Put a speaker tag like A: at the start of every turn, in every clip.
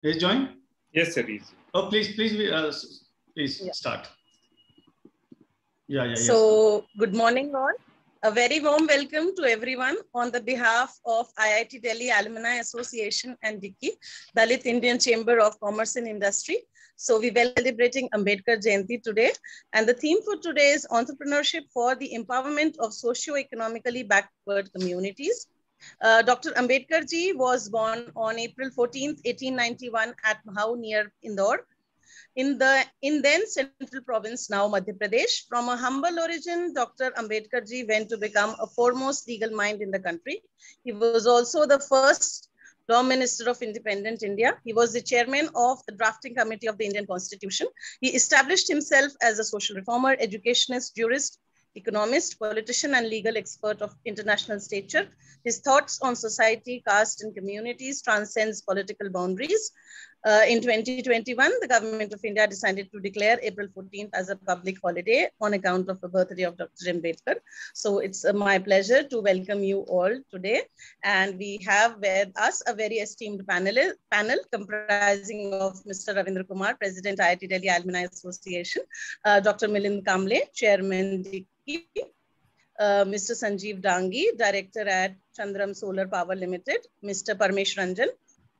A: Is join?
B: Yes, sir. Easy.
A: Oh, please
C: Yeah.
A: start. Yeah.
C: So, good morning, all. A very warm welcome to everyone on the behalf of IIT Delhi Alumni Association and DICCI, Dalit Indian Chamber of Commerce and Industry. So, we will be celebrating Ambedkar Jayanti today. And the theme for today is entrepreneurship for the empowerment of socio-economically backward communities. Dr. Ambedkar ji was born on April 14th, 1891 at Mahau near Indore, in then central province, now Madhya Pradesh. From a humble origin, Dr. Ambedkar ji went to become a foremost legal mind in the country. He was also the first Law Minister of Independent India. He was the chairman of the drafting committee of the Indian Constitution. He established himself as a social reformer, educationist, jurist, economist, politician, and legal expert of international stature. His thoughts on society, caste, and communities transcends political boundaries. In 2021, the government of India decided to declare April 14th as a public holiday on account of the birthday of Dr. Ambedkar. So it's my pleasure to welcome you all today. And we have with us a very esteemed panel comprising of Mr. Ravindra Kumar, President, IIT Delhi Alumni Association, Dr. Milind Kamble, Chairman, DICCI, Mr. Sanjeev Dangi, Director at Chandram Solar Power Limited, Mr. Parmesh Ranjan,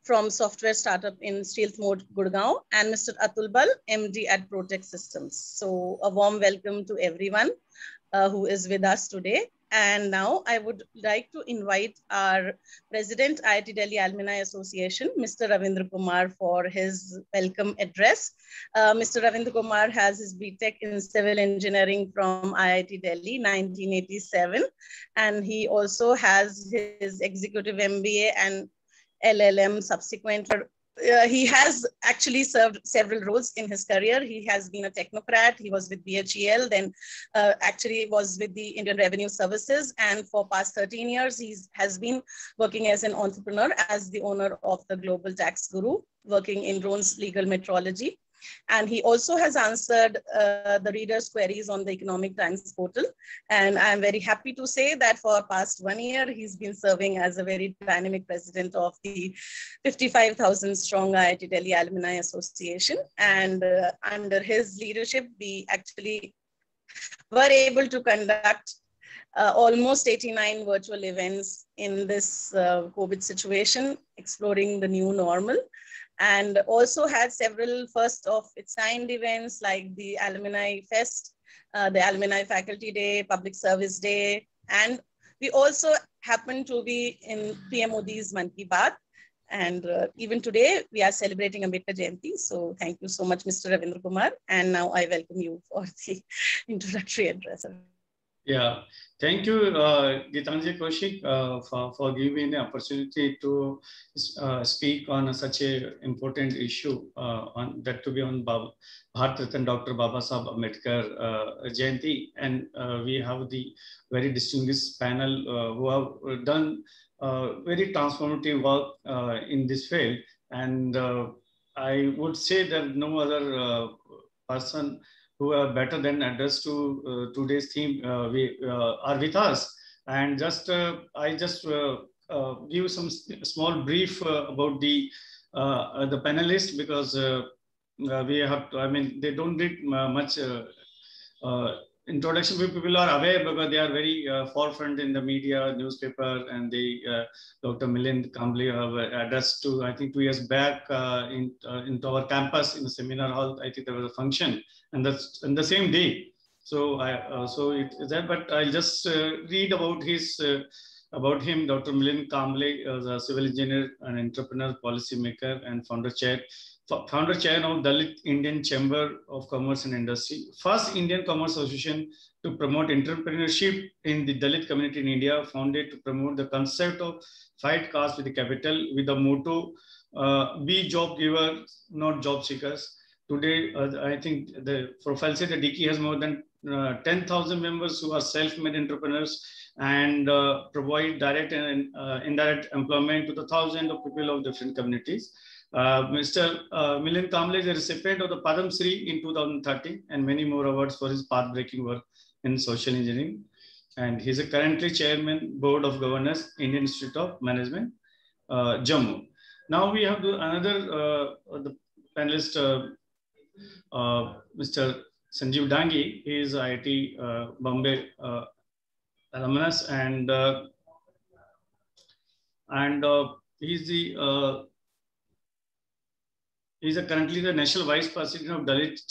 C: from software startup in Stealth Mode, Gurgaon, and Mr. Atul Bal, MD at Protect Systems. So a warm welcome to everyone who is with us today. And now I would like to invite our President, IIT Delhi Alumni Association, Mr. Ravindra Kumar, for his welcome address. Mr. Ravindra Kumar has his BTech in Civil Engineering from IIT Delhi, 1987. And he also has his Executive MBA and LLM subsequent. He has actually served several roles in his career. He has been a technocrat. He was with BHEL, then actually was with the Indian Revenue Services. And for past 13 years, he has been working as an entrepreneur, as the owner of the Global Tax Guru, working in Drones Legal Metrology. And he also has answered the readers' queries on the Economic Times portal. And I'm very happy to say that for past 1 year, he's been serving as a very dynamic president of the 55,000 strong IIT Delhi Alumni Association. And under his leadership, we actually were able to conduct almost 89 virtual events in this COVID situation, exploring the new normal. And also had several first of its kind events like the Alumni Fest, the Alumni Faculty Day, Public Service Day. And we also happen to be in PM Modi's Mann Ki Baat. And even today, we are celebrating Ambedkar Jayanti. So thank you so much, Mr. Ravindra Kumar. And now I welcome you for the introductory address.
A: Yeah, thank you, Gitanjali Kaushik, for giving me the opportunity to speak on such an important issue, on that to be on Bharat Ratna Dr. Baba Saheb Ambedkar Jayanti. And we have the very distinguished panel who have done very transformative work in this field. And I would say that no other person who are better than addressed to today's theme we are with us. And I just give some small brief about the panelists, because we have to, I mean, they don't need much introduction. People are aware because they are very forefront in the media, newspaper, and the Dr. Milind Kamble have addressed to, I think 2 years back into our campus in the seminar hall. I think there was a function, and that's in the same day. So so it is that, but I'll just read about him. Dr. Milind Kamble is a civil engineer, an entrepreneur, policymaker, and founder chair of Dalit Indian Chamber of Commerce and Industry, first Indian Commerce Association to promote entrepreneurship in the Dalit community in India, founded to promote the concept of fight caste with the capital, with the motto, be job givers, not job seekers. Today, I think the profile says that DICCI has more than 10,000 members who are self-made entrepreneurs and provide direct and indirect employment to the thousands of people of different communities. Mr. Milind Kamble is a recipient of the Padam Shri in 2013 and many more awards for his path-breaking work in social engineering. And he's currently chairman, Board of Governors, Indian Institute of Management, Jammu. Now we have another the panelist, Mr. Sanjeev Dangi. He is IIT Bombay alumnus, and he's currently the National Vice President of Dalit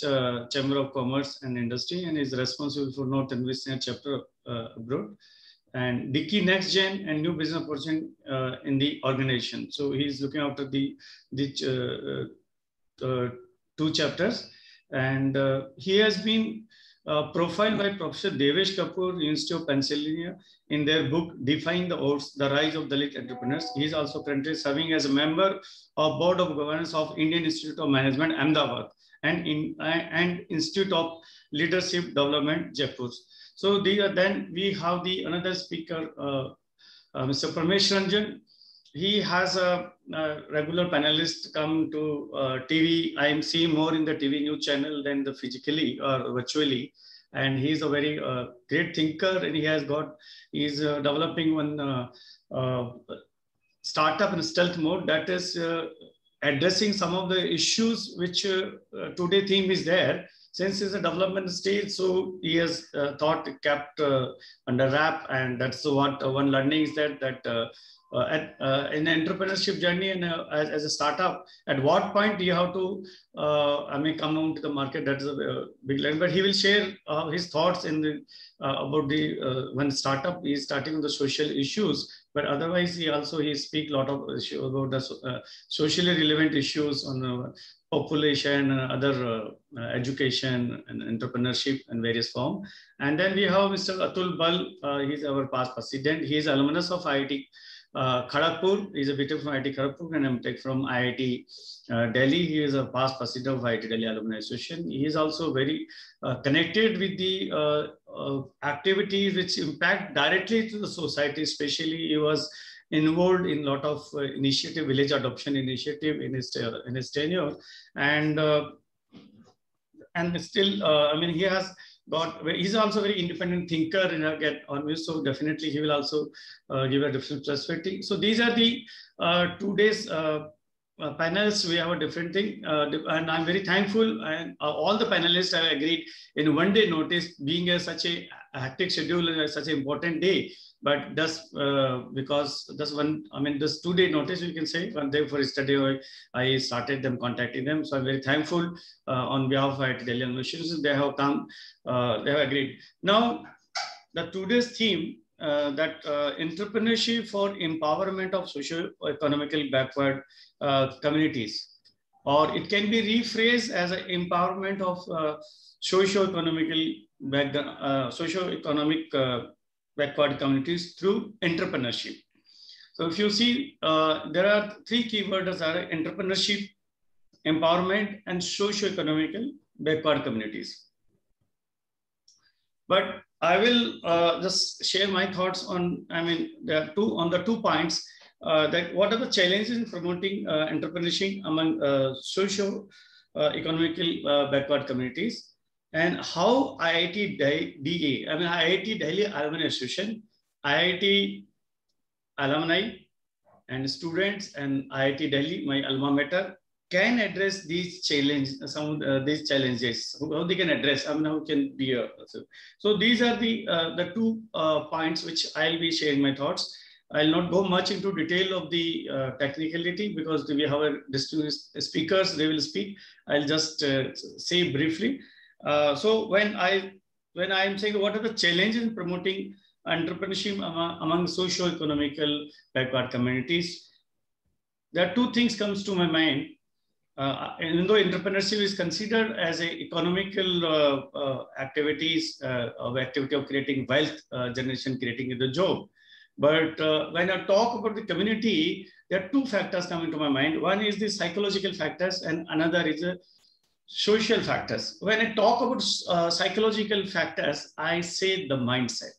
A: Chamber of Commerce and Industry, and is responsible for North and Western chapter abroad, and Dickey Next Gen and New Business Opportunity in the organization. So he's looking after the two chapters, and he has been profiled by Professor Devesh Kapoor, University of Pennsylvania, in their book Defying the Odds: The Rise of Dalit Entrepreneurs. He is also currently serving as a member of Board of Governance of Indian Institute of Management, Ahmedabad, and Institute of Leadership Development, Jaipur. So then we have another speaker, Mr. Pramesh Ranjan. He has a regular panelist come to TV. I am seeing more in the TV news channel than the physically or virtually. And he's a very great thinker, and he's developing one startup in stealth mode that is addressing some of the issues which today theme is there. Since it's a development stage, so he has kept under wrap, and that's what one learning is that in the entrepreneurship journey and as a startup, at what point do you have to come out to the market? That is a big learning. But he will share his thoughts in about the when startup is starting on the social issues. But otherwise, he speak a lot of issues about the socially relevant issues on population and other education and entrepreneurship in various form. And then we have Mr. Atul Bal. He's our past president. He is alumnus of IIT Kharagpur. He's a BTech from IIT Kharagpur and MTech from IIT Delhi. He is a past president of IIT Delhi Alumni Association. He is also very connected with the activities which impact directly to the society. Especially, he was involved in a lot of initiative, village adoption initiative in his tenure, and still, he has got. He's also a very independent thinker and get on with. So definitely, he will also give a different perspective. So these are the today's panels. We have a different thing, and I'm very thankful. And all the panelists have agreed in one day notice, being such a hectic schedule and such an important day. But that's because that's one, this 2 day notice, you can say, one day for yesterday, I started them contacting them. So I'm very thankful on behalf of IIT Delhi University. They have come, they have agreed. Now, the today's theme, that entrepreneurship for empowerment of socio-economically backward communities, or it can be rephrased as an empowerment of socio-economic backward communities through entrepreneurship. So if you see, there are three keywords that are entrepreneurship, empowerment, and socio-economical backward communities. But I will just share my thoughts on, the two points, that what are the challenges in promoting entrepreneurship among socio-economically backward communities, and how IIT DA, IIT Delhi Alumni Association, IIT alumni and students, and IIT Delhi, my alma mater, can address these challenges, these challenges, how they can address, how can be. So these are the 2 points which I'll be sharing my thoughts. I'll not go much into detail of the technicality, because we have a distinguished speakers, they will speak. I'll just say briefly. So when I'm saying what are the challenges in promoting entrepreneurship among socio-economical backward communities, there are 2 things comes to my mind. Even though entrepreneurship is considered as a economical activities of activity of creating wealth generation, creating the job, but when I talk about the community, there are 2 factors coming to my mind. One is the psychological factors, and another is the social factors. When I talk about psychological factors, I say the mindset.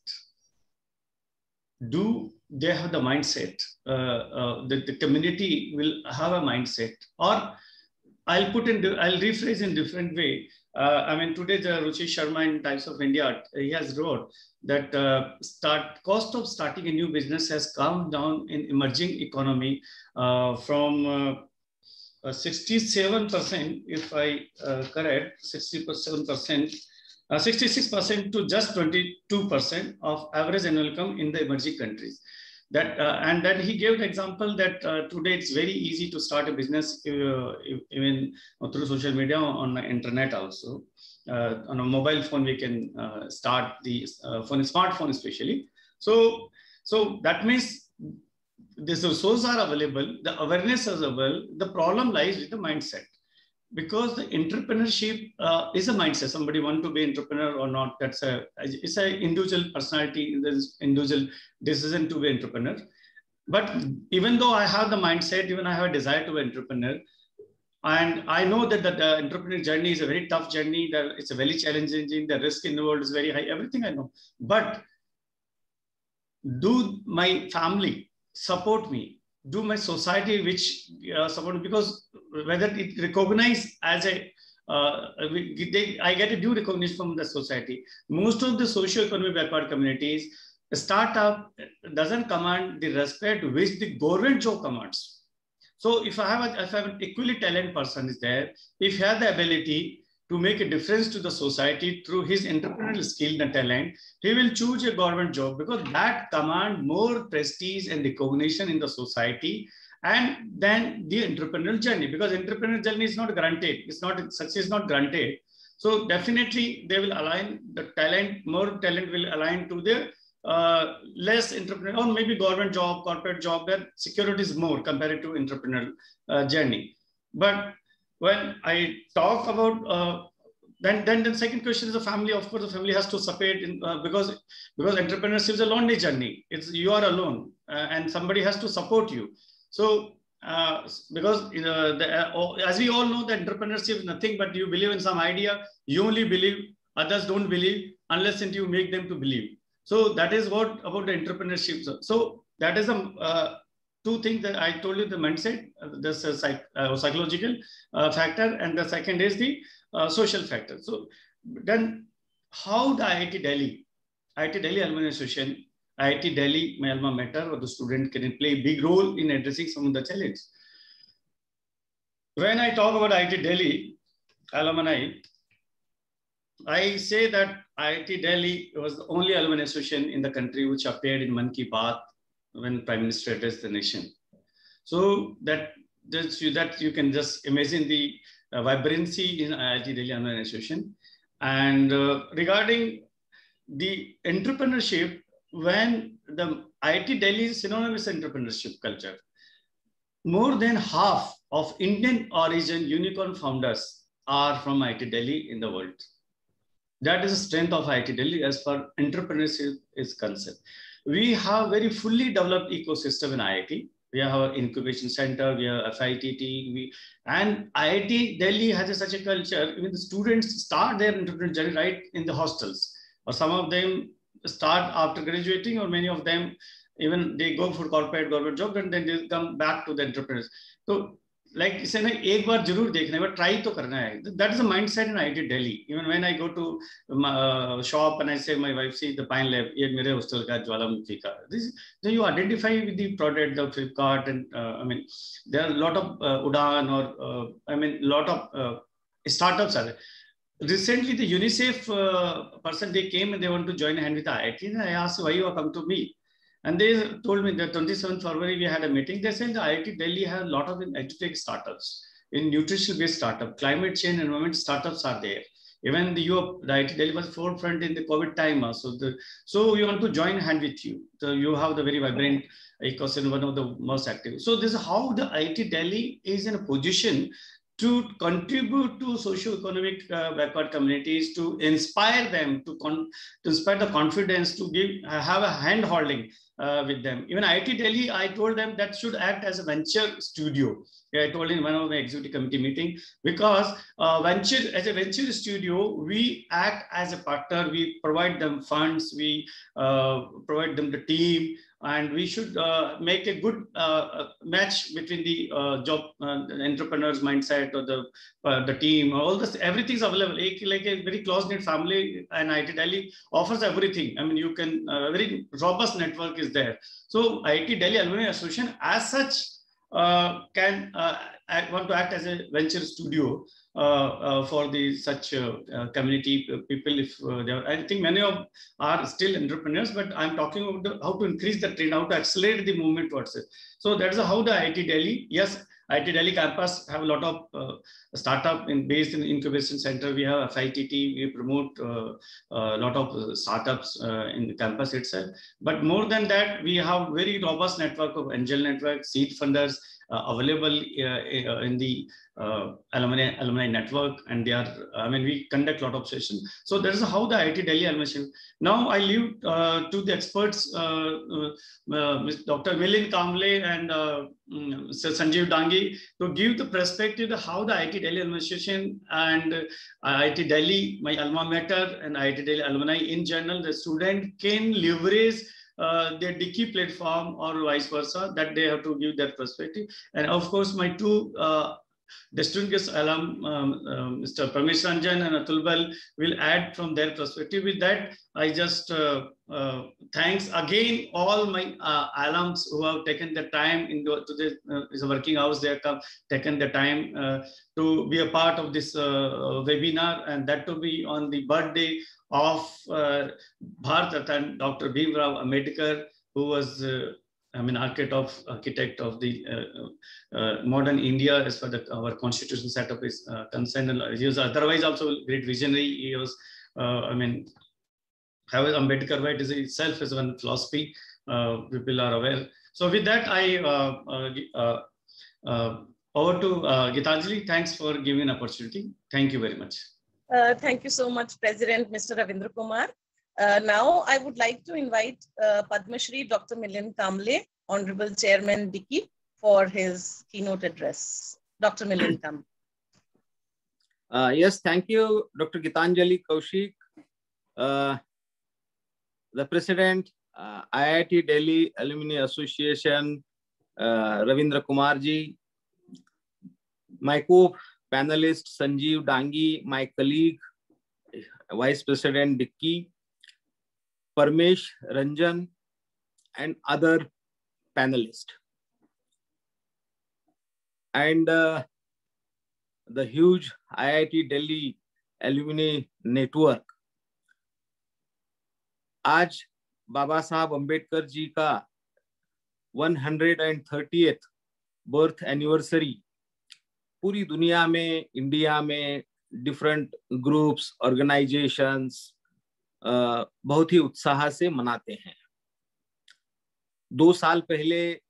A: Do they have the mindset? The community will have a mindset, or I'll rephrase in different way. I mean, today the Ruchi Sharma in Times of India, he has wrote that cost of starting a new business has come down in emerging economy from 67%, if I correct, 67%, 66% to just 22% of average annual income in the emerging countries. That and then he gave the example that today it's very easy to start a business even through social media, on the internet also. On a mobile phone we can start the smartphone especially. So that means the resources are available, the awareness is available. The problem lies with the mindset, because the entrepreneurship is a mindset. Somebody want to be entrepreneur or not, it's a individual personality, there's individual decision to be entrepreneur. But even though I have the mindset, even I have a desire to be entrepreneur, and I know that the entrepreneur journey is a very tough journey, that it's a very challenging, the risk involved is very high, everything I know. But do my family support me? Do my society which support, because whether it recognized as a I get a due recognition from the society. Most of the socio-economic backward communities, a startup doesn't command the respect which the government job commands. So if I have an equally talented person is there, if he has the ability to make a difference to the society through his entrepreneurial skill and talent, he will choose a government job, because that command more prestige and recognition in the society, and then the entrepreneurial journey, because entrepreneurial journey is not granted. It's not, success is not granted. So definitely they will align the talent, more talent will align to the less entrepreneurial, or maybe government job, corporate job, where security is more compared to entrepreneurial journey. But when I talk about then the second question is the family. Of course, the family has to support in, because entrepreneurship is a lonely journey. It's you are alone, and somebody has to support you. So because as we all know, that entrepreneurship is nothing but you believe in some idea. You only believe, others don't believe unless until you make them to believe. So that is what about the entrepreneurship. So that is a two things that I told you: the mindset, this psychological factor, and the second is the social factor. So then how the IIT Delhi Alumni Association, IIT Delhi, my alma mater, or the student can play a big role in addressing some of the challenges. When I talk about IIT Delhi alumni, I say that IIT Delhi was the only alumni association in the country which appeared in Mann Ki Baat when Prime Minister addressed the nation. So that you can just imagine the vibrancy in IIT Delhi Alumni Association. And regarding the entrepreneurship, when the IIT Delhi is synonymous with entrepreneurship culture, more than half of Indian origin unicorn founders are from IIT Delhi in the world. That is the strength of IIT Delhi as far entrepreneurship is concerned. We have very fully developed ecosystem in IIT. We have our incubation center, we have FITT, and IIT Delhi has such a culture. Even the students start their entrepreneurial journey right in the hostels, or some of them start after graduating, or many of them even they go for government job, and then they come back to the entrepreneurs. So like इसे ना एक बार जरूर देखना है, but try तो करना है. That is the mindset in IIT Delhi. Even when I go to shop and I say my wife see the Pine Lab, ये मेरे hostel का ज्वालामुखी का. This so you identify with the product, the Flipkart, and I mean there are a lot of Udaan or I mean lot of startups are there. Recently, the UNICEF person, they came and they want to join hand with the IIT. And I asked why you have come to me. And they told me that 27th February, we had a meeting. They said the IIT Delhi has a lot of edutech startups, in nutrition-based startup, climate change, environment startups are there. Even the IIT Delhi was forefront in the COVID time also. So we want to join hand with you. So you have the very vibrant ecosystem, one of the most active. So this is how the IIT Delhi is in a position to contribute to socio-economic backward communities, to inspire them, to inspire the confidence, to have a hand-holding with them. Even IIT Delhi, I told them that should act as a venture studio. Yeah, I told in one of my executive committee meeting, because as a venture studio, we act as a partner. We provide them funds, we provide them the team, and we should make a good match between the job entrepreneurs mindset or the team. All this, everything is available. Like a very close-knit family, and IIT Delhi offers everything. I mean, you can very robust network is there. So IIT Delhi Alumni Association, as such, can want to act as a venture studio for the such community people. If they are, I think many of are still entrepreneurs, but I'm talking about how to increase the trend, how to accelerate the movement towards it. So that's how the IIT Delhi, yes, IIT Delhi campus have a lot of startup based in incubation center. We have FITT, we promote a lot of startups in the campus itself. But more than that, we have very robust network of angel network, seed funders available in the alumni network, and they are, I mean, we conduct a lot of sessions. So that is how the IIT Delhi alumni. Now I leave to the experts, Dr. Milind Kamble and Mr. Sanjeev Dangi, to give the perspective of how the IIT Delhi Administration and IIT Delhi, my alma mater, and IIT Delhi alumni in general, the student can leverage their Dicky platform or vice versa, that they have to give their perspective. And of course, my two distinguished alum, Mr. Parmesh Ranjan and Atul Bal, will add from their perspective. With that, I just thanks again all my alums who have taken the time into this working hours. They have taken the time to be a part of this webinar, and that to be on the birthday of Bharat Ratna Dr. Bhimrao Ambedkar, who was architect of the modern India as far as our constitution setup is concerned. And he was otherwise also a great visionary. He was, how Ambedkar right is itself is one philosophy. People are aware. So with that, I over to Gitanjali. Thanks for giving an opportunity. Thank you very much.
C: Thank you so much, President Mr. Ravindra Kumar. Now I would like to invite Padma Shri Dr. Milind Kamble, Honorable Chairman Dicky, for his keynote address. Dr. Milind Kamble.
B: Yes, thank you, Dr. Gitanjali Kaushik, the President, IIT Delhi Alumni Association, Ravindra Kumarji, my co-panelist Sanjeev Dangi, my colleague, Vice President Dicky, Parmesh Ranjan, and other panelists. And the huge IIT Delhi Alumni Network. आज बाबा साहब अम्बेडकर जी का 130th birth anniversary पूरी दुनिया में, India में different groups, organisations बहुत ही उत्साह से मनाते हैं। 2 साल पहले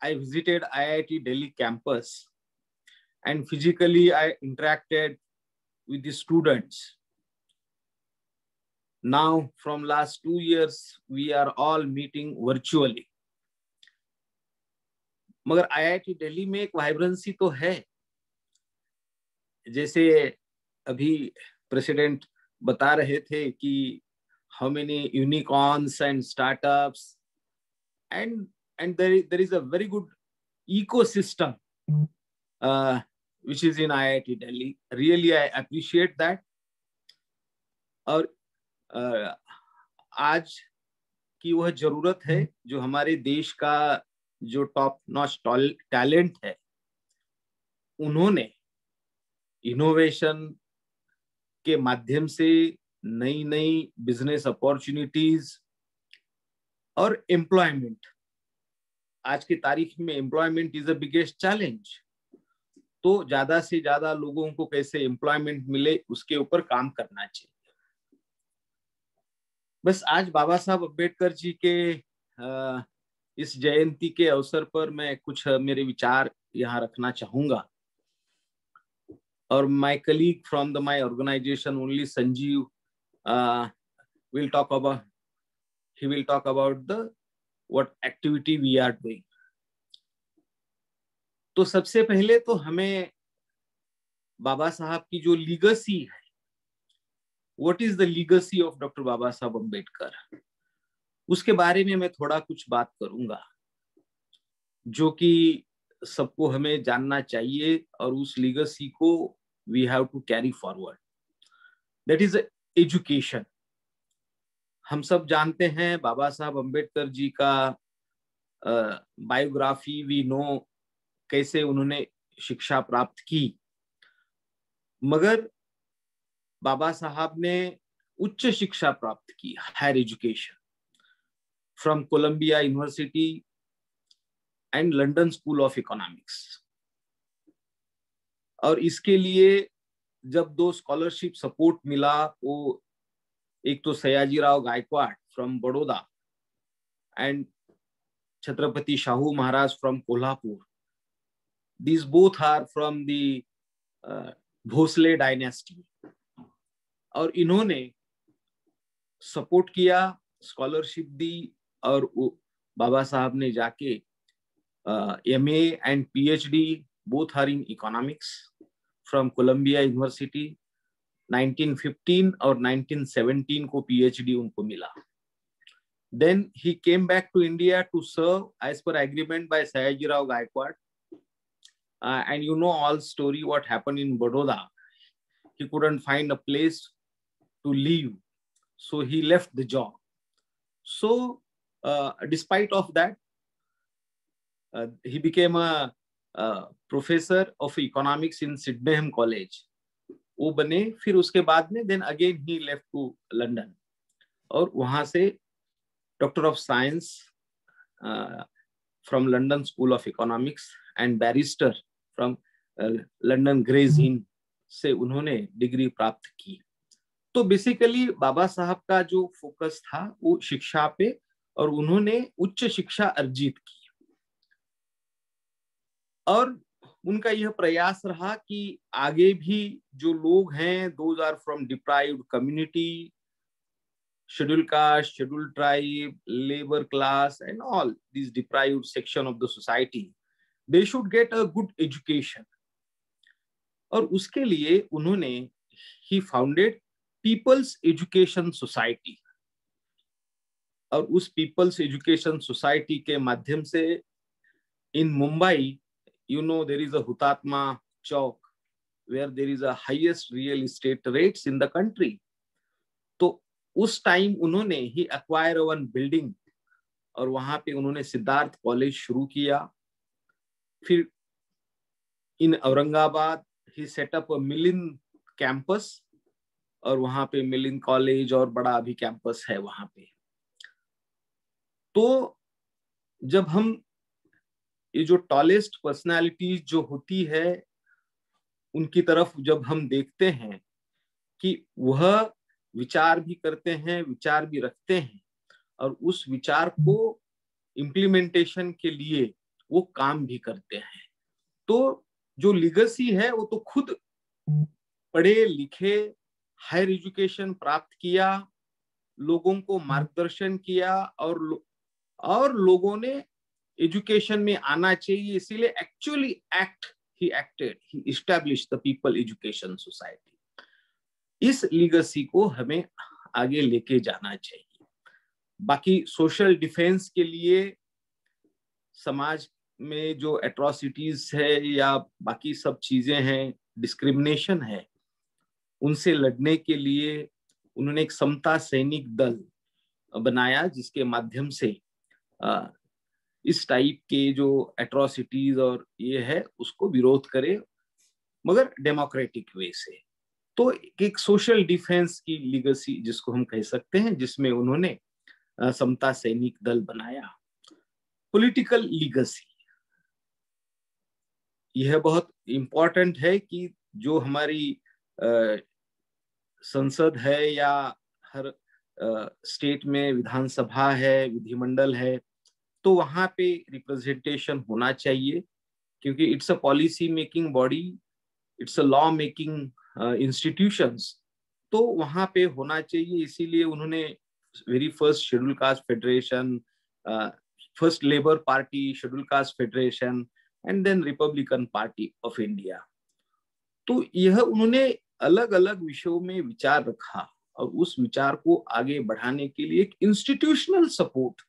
B: I visited IIT Delhi campus and physically I interacted with the students. Now, from last 2 years, we are all meeting virtually. मगर IIT दिल्ली में एक वाइब्रेंसी तो है, जैसे अभी प्रेसिडेंट बता रहे थे कि how many unicorns and startups, and there is a very good ecosystem which is in IIT Delhi. Really, I appreciate that. और आज की वह जरूरत है जो हमारे देश का जो टॉप नॉच टैलेंट है, उन्होंने इनोवेशन के माध्यम से नई नई बिजनेस अपॉर्चुनिटीज और एम्प्लॉयमेंट, आज की तारीख में employment is the biggest challenge, तो ज्यादा से ज्यादा लोगों को कैसे एम्प्लॉयमेंट मिले उसके ऊपर काम करना चाहिए। बस आज बाबा साहब अम्बेडकर जी के इस जयंती के अवसर पर मैं कुछ मेरे विचार यहाँ रखना चाहूंगा। और my colleague from my organization, only Sanjeev, will talk about the what activity we are doing. तो सबसे पहले तो हमें बाबा साहब की जो लीगेसी है, what is the legacy of Dr. Baba Saheb Ambedkar? उसके बारे में मैं थोड़ा कुछ बात करूंगा, जो कि सबको हमें जानना चाहिए और उस लीगेसी को we have to carry forward. That is education. हम सब जानते हैं बाबा साहब अम्बेडकर जी का बायोग्राफी, वी नो कैसे उन्होंने शिक्षा प्राप्त की। मगर बाबा साहब ने उच्च शिक्षा प्राप्त की, higher education, from Columbia University and London School of Economics. और इसके लिए जब 2 स्कॉलरशिप सपोर्ट मिला, वो एक तो Sayajirao Gaekwad from Baroda and Chhatrapati Shahu Maharaj from Kolhapur. These both are from the Bhosale dynasty. और इन्होंने सपोर्ट किया, स्कॉलरशिप दी, और बाबा साहब ने जाके MA and PhD both are in economics from Columbia University. 1915 और 1917 को PhD उनको मिला। Then he came back to India to serve as per agreement by Sayajirao Gaikwad. And you know all story what happened in Baroda. He couldn't find a place to live, so he left the job. So despite of that, he became a professor of economics in Sydenham College. वो बने, फिर उसके बाद में then again he left to London, और वहां से doctor of science from London School of Economics and barrister from London Gray's Inn से उन्होंने डिग्री प्राप्त की। तो बेसिकली बाबा साहब का जो फोकस था वो शिक्षा पे, और उन्होंने उच्च शिक्षा अर्जित की। और उनका यह प्रयास रहा कि आगे भी जो लोग हैं, those are from deprived community, scheduled caste, scheduled tribe, labor class, and all these deprived section of the society, they should get a good education. और उसके लिए उन्होंने he founded People's Education Society, और उस People's Education Society के माध्यम से in Mumbai, you know, there is a Hutatma Chowk where there is a highest real estate rates in the country. तो उस टाइम उन्होंने ही acquire one building, और वहां पे उन्होंने सिद्धार्थ कॉलेज शुरू किया। फिर इन औरंगाबाद ही सेट अप मिलिंद कैंपस, और वहां पे मिलिंद कॉलेज और बड़ा अभी कैंपस है वहां पे। तो जब हम ये जो टॉलेस्ट पर्सनालिटीज जो होती है उनकी तरफ जब हम देखते हैं कि वह विचार भी करते हैं, विचार भी रखते हैं, और उस विचार को इम्प्लीमेंटेशन के लिए वो काम भी करते हैं, तो जो लीगेसी है वो तो खुद पढ़े लिखे, हायर एजुकेशन प्राप्त किया, लोगों को मार्गदर्शन किया, और लोगों ने एजुकेशन में आना चाहिए, इसीलिए actually he acted, he established the People Education Society. इस लीगेसी को हमें आगे लेके जाना चाहिए। बाकी सोशल डिफेंस के लिए समाज में जो एट्रोसिटीज है या बाकी सब चीजें हैं, डिस्क्रिमिनेशन है, उनसे लड़ने के लिए उन्होंने एक समता सैनिक दल बनाया, जिसके माध्यम से इस टाइप के जो एट्रोसिटीज और ये है उसको विरोध करे, मगर डेमोक्रेटिक वे से। तो एक सोशल डिफेंस की लीगेसी जिसको हम कह सकते हैं, जिसमें उन्होंने समता सैनिक दल बनाया। पॉलिटिकल लीगेसी यह बहुत इंपॉर्टेंट है कि जो हमारी संसद है या हर स्टेट में विधानसभा है, विधिमंडल है, तो वहां पे रिप्रेजेंटेशन होना चाहिए, क्योंकि it's a policy making body, it's a law making institutions, तो वहां पे होना चाहिए। इसीलिए उन्होंने very first schedule caste federation, first labour party, schedule caste federation, and then Republican Party of India. तो यह उन्होंने अलग अलग विषयों में विचार रखा, और उस विचार को आगे बढ़ाने के लिए एक इंस्टीट्यूशनल सपोर्ट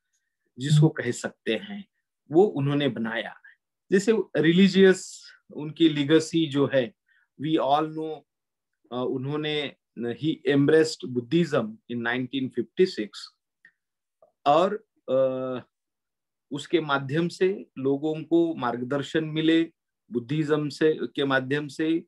B: जिसको कह सकते हैं वो उन्होंने बनाया। जैसे रिलीजियस उनकी लीगेसी जो है, वी ऑल नो, उन्होंने ही एम्ब्रेस्ड बुद्धिज्म इन 1956 और उसके माध्यम से लोगों को मार्गदर्शन मिले बुद्धिज्म से के माध्यम से,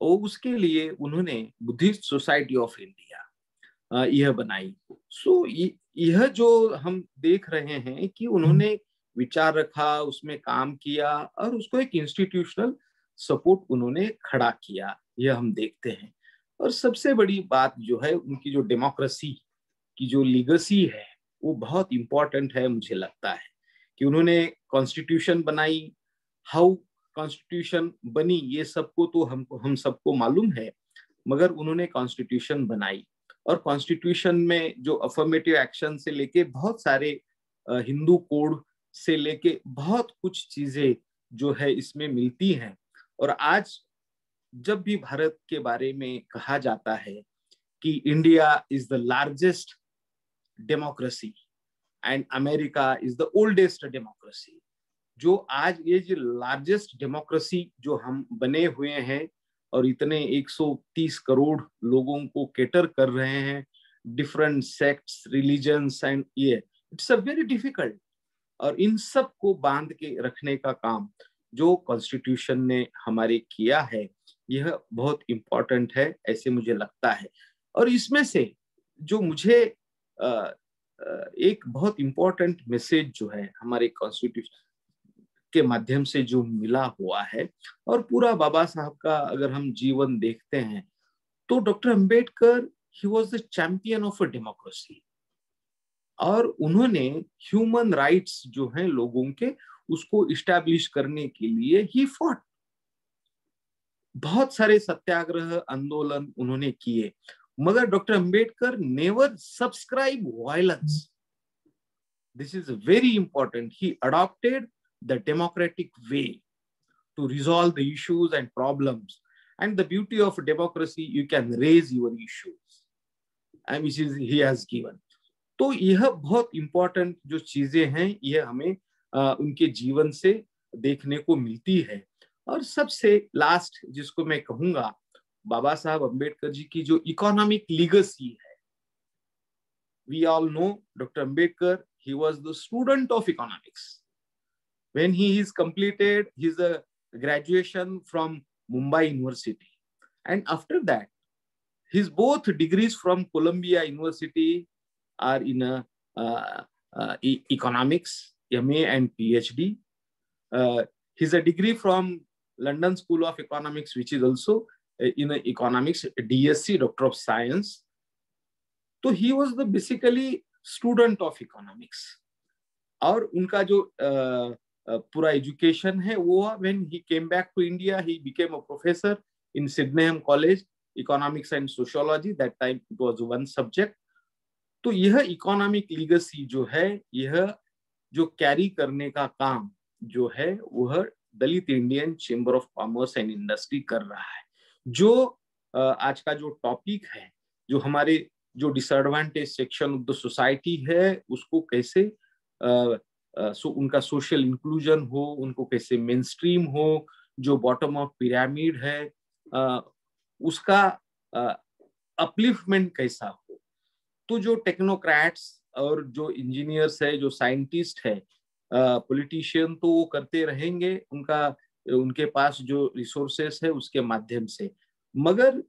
B: और उसके लिए उन्होंने बुद्धिस्ट सोसाइटी ऑफ इंडिया यह बनाई। सो यह जो हम देख रहे हैं कि उन्होंने विचार रखा, उसमें काम किया और उसको एक इंस्टीट्यूशनल सपोर्ट उन्होंने खड़ा किया, यह हम देखते हैं। और सबसे बड़ी बात जो है उनकी जो डेमोक्रेसी की जो लीगेसी है वो बहुत इंपॉर्टेंट है। मुझे लगता है कि उन्होंने कॉन्स्टिट्यूशन बनाई, हाउ कॉन्स्टिट्यूशन बनी ये सबको तो हम सबको मालूम है, मगर उन्होंने कॉन्स्टिट्यूशन बनाई और कॉन्स्टिट्यूशन में जो अफर्मेटिव एक्शन से लेके बहुत सारे हिंदू कोड से लेके बहुत कुछ चीजें जो है इसमें मिलती हैं। और आज जब भी भारत के बारे में कहा जाता है कि India is the largest democracy and America is the oldest democracy, जो आज ये जो लार्जेस्ट डेमोक्रेसी जो हम बने हुए हैं और इतने 130 करोड़ लोगों को केटर कर रहे हैं, डिफरेंट सेक्ट्स, रिलीजन्स एंड ये, इट्स अ वेरी डिफिकल्ट। और इन सब को बांध के रखने का काम जो कॉन्स्टिट्यूशन ने हमारे किया है यह बहुत इंपॉर्टेंट है, ऐसे मुझे लगता है। और इसमें से जो मुझे एक बहुत इंपॉर्टेंट मैसेज जो है हमारे कॉन्स्टिट्यूशन के माध्यम से जो मिला हुआ है, और पूरा बाबा साहब का अगर हम जीवन देखते हैं तो doctor Ambedkar he was the champion of a democracy, और उन्होंने ह्यूमन राइट्स जो हैं लोगों के उसको इस्टेब्लिश करने के लिए ही फॉट। बहुत सारे सत्याग्रह आंदोलन उन्होंने किए, मगर doctor Ambedkar never subscribe violence. This is very important. He adopted the democratic way to resolve the issues and problems, and the beauty of democracy, you can raise your issues, and which is he has given. तो यह बहुत important जो चीजें हैं यह हमें उनके जीवन से देखने को मिलती है। और सबसे लास्ट जिसको मैं कहूंगा, बाबा साहब अंबेडकर जी की जो इकोनॉमिक लीगेसी है। We all know doctor Ambedkar, he was the student of economics when he is completed his graduation from Mumbai University, and after that his both degrees from Columbia University are in economics, MA and PhD. He's a degree from London School of Economics, which is also in economics, DSc, Doctor of Science. So he was the basically student of economics, और उनका जो पूरा education है वो when he came back to India, he became a professor in Sydenham College, economics and sociology. That time it was one subject. तो यह economic legacy जो है, यह जो कैरी करने का काम जो है वह Dalit Indian chamber of commerce and industry कर रहा है। जो आज का जो टॉपिक है, जो हमारे जो disadvantage section of the society है उसको कैसे उनका सोशल इंक्लूजन हो, उनको कैसे मेन स्ट्रीम हो, जो बॉटम ऑफ पिरामिड है उसका अपलिफ्टमेंट कैसा हो। तो जो टेक्नोक्रेट्स और जो इंजीनियर्स है, जो साइंटिस्ट है, पॉलिटिशियन, तो वो करते रहेंगे उनके पास जो रिसोर्सेस है उसके माध्यम से, मगर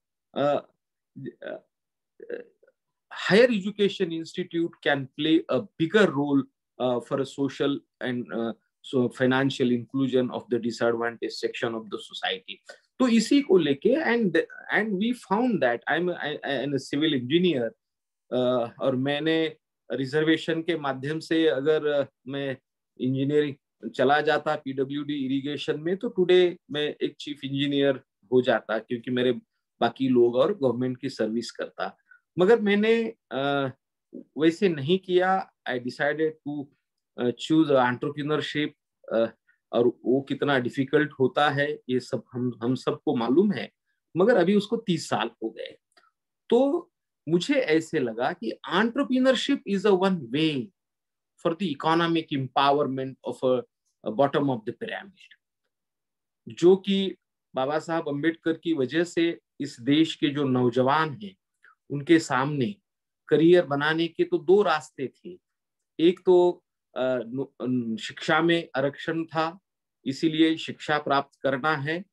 B: higher education institute can play a bigger role for a social and so financial inclusion of the disadvantaged section of the society. तो इसी को लेके and we found that I'm a civil engineer, और मैंने रिजर्वेशन के माध्यम से अगर मैं इंजीनियरिंग चला जाता PWD इरिगेशन में, तो टुडे मैं एक चीफ इंजीनियर हो जाता, क्योंकि मेरे बाकी लोग और गवर्नमेंट की सर्विस करता। मगर मैंने वैसे नहीं किया। I decided to choose entrepreneurship, और वो कितना डिफिकल्ट होता है ये सब हम सबको मालूम है, मगर अभी उसको 30 साल हो गए। तो मुझे ऐसे लगा कि entrepreneurship is a one way for the economic empowerment of a bottom of the pyramid, जो कि बाबा साहब अम्बेडकर की वजह से इस देश के जो नौजवान हैं उनके सामने करियर बनाने के तो दो रास्ते थे। एक तो शिक्षा में आरक्षण था, इसीलिए शिक्षा प्राप्त करना है,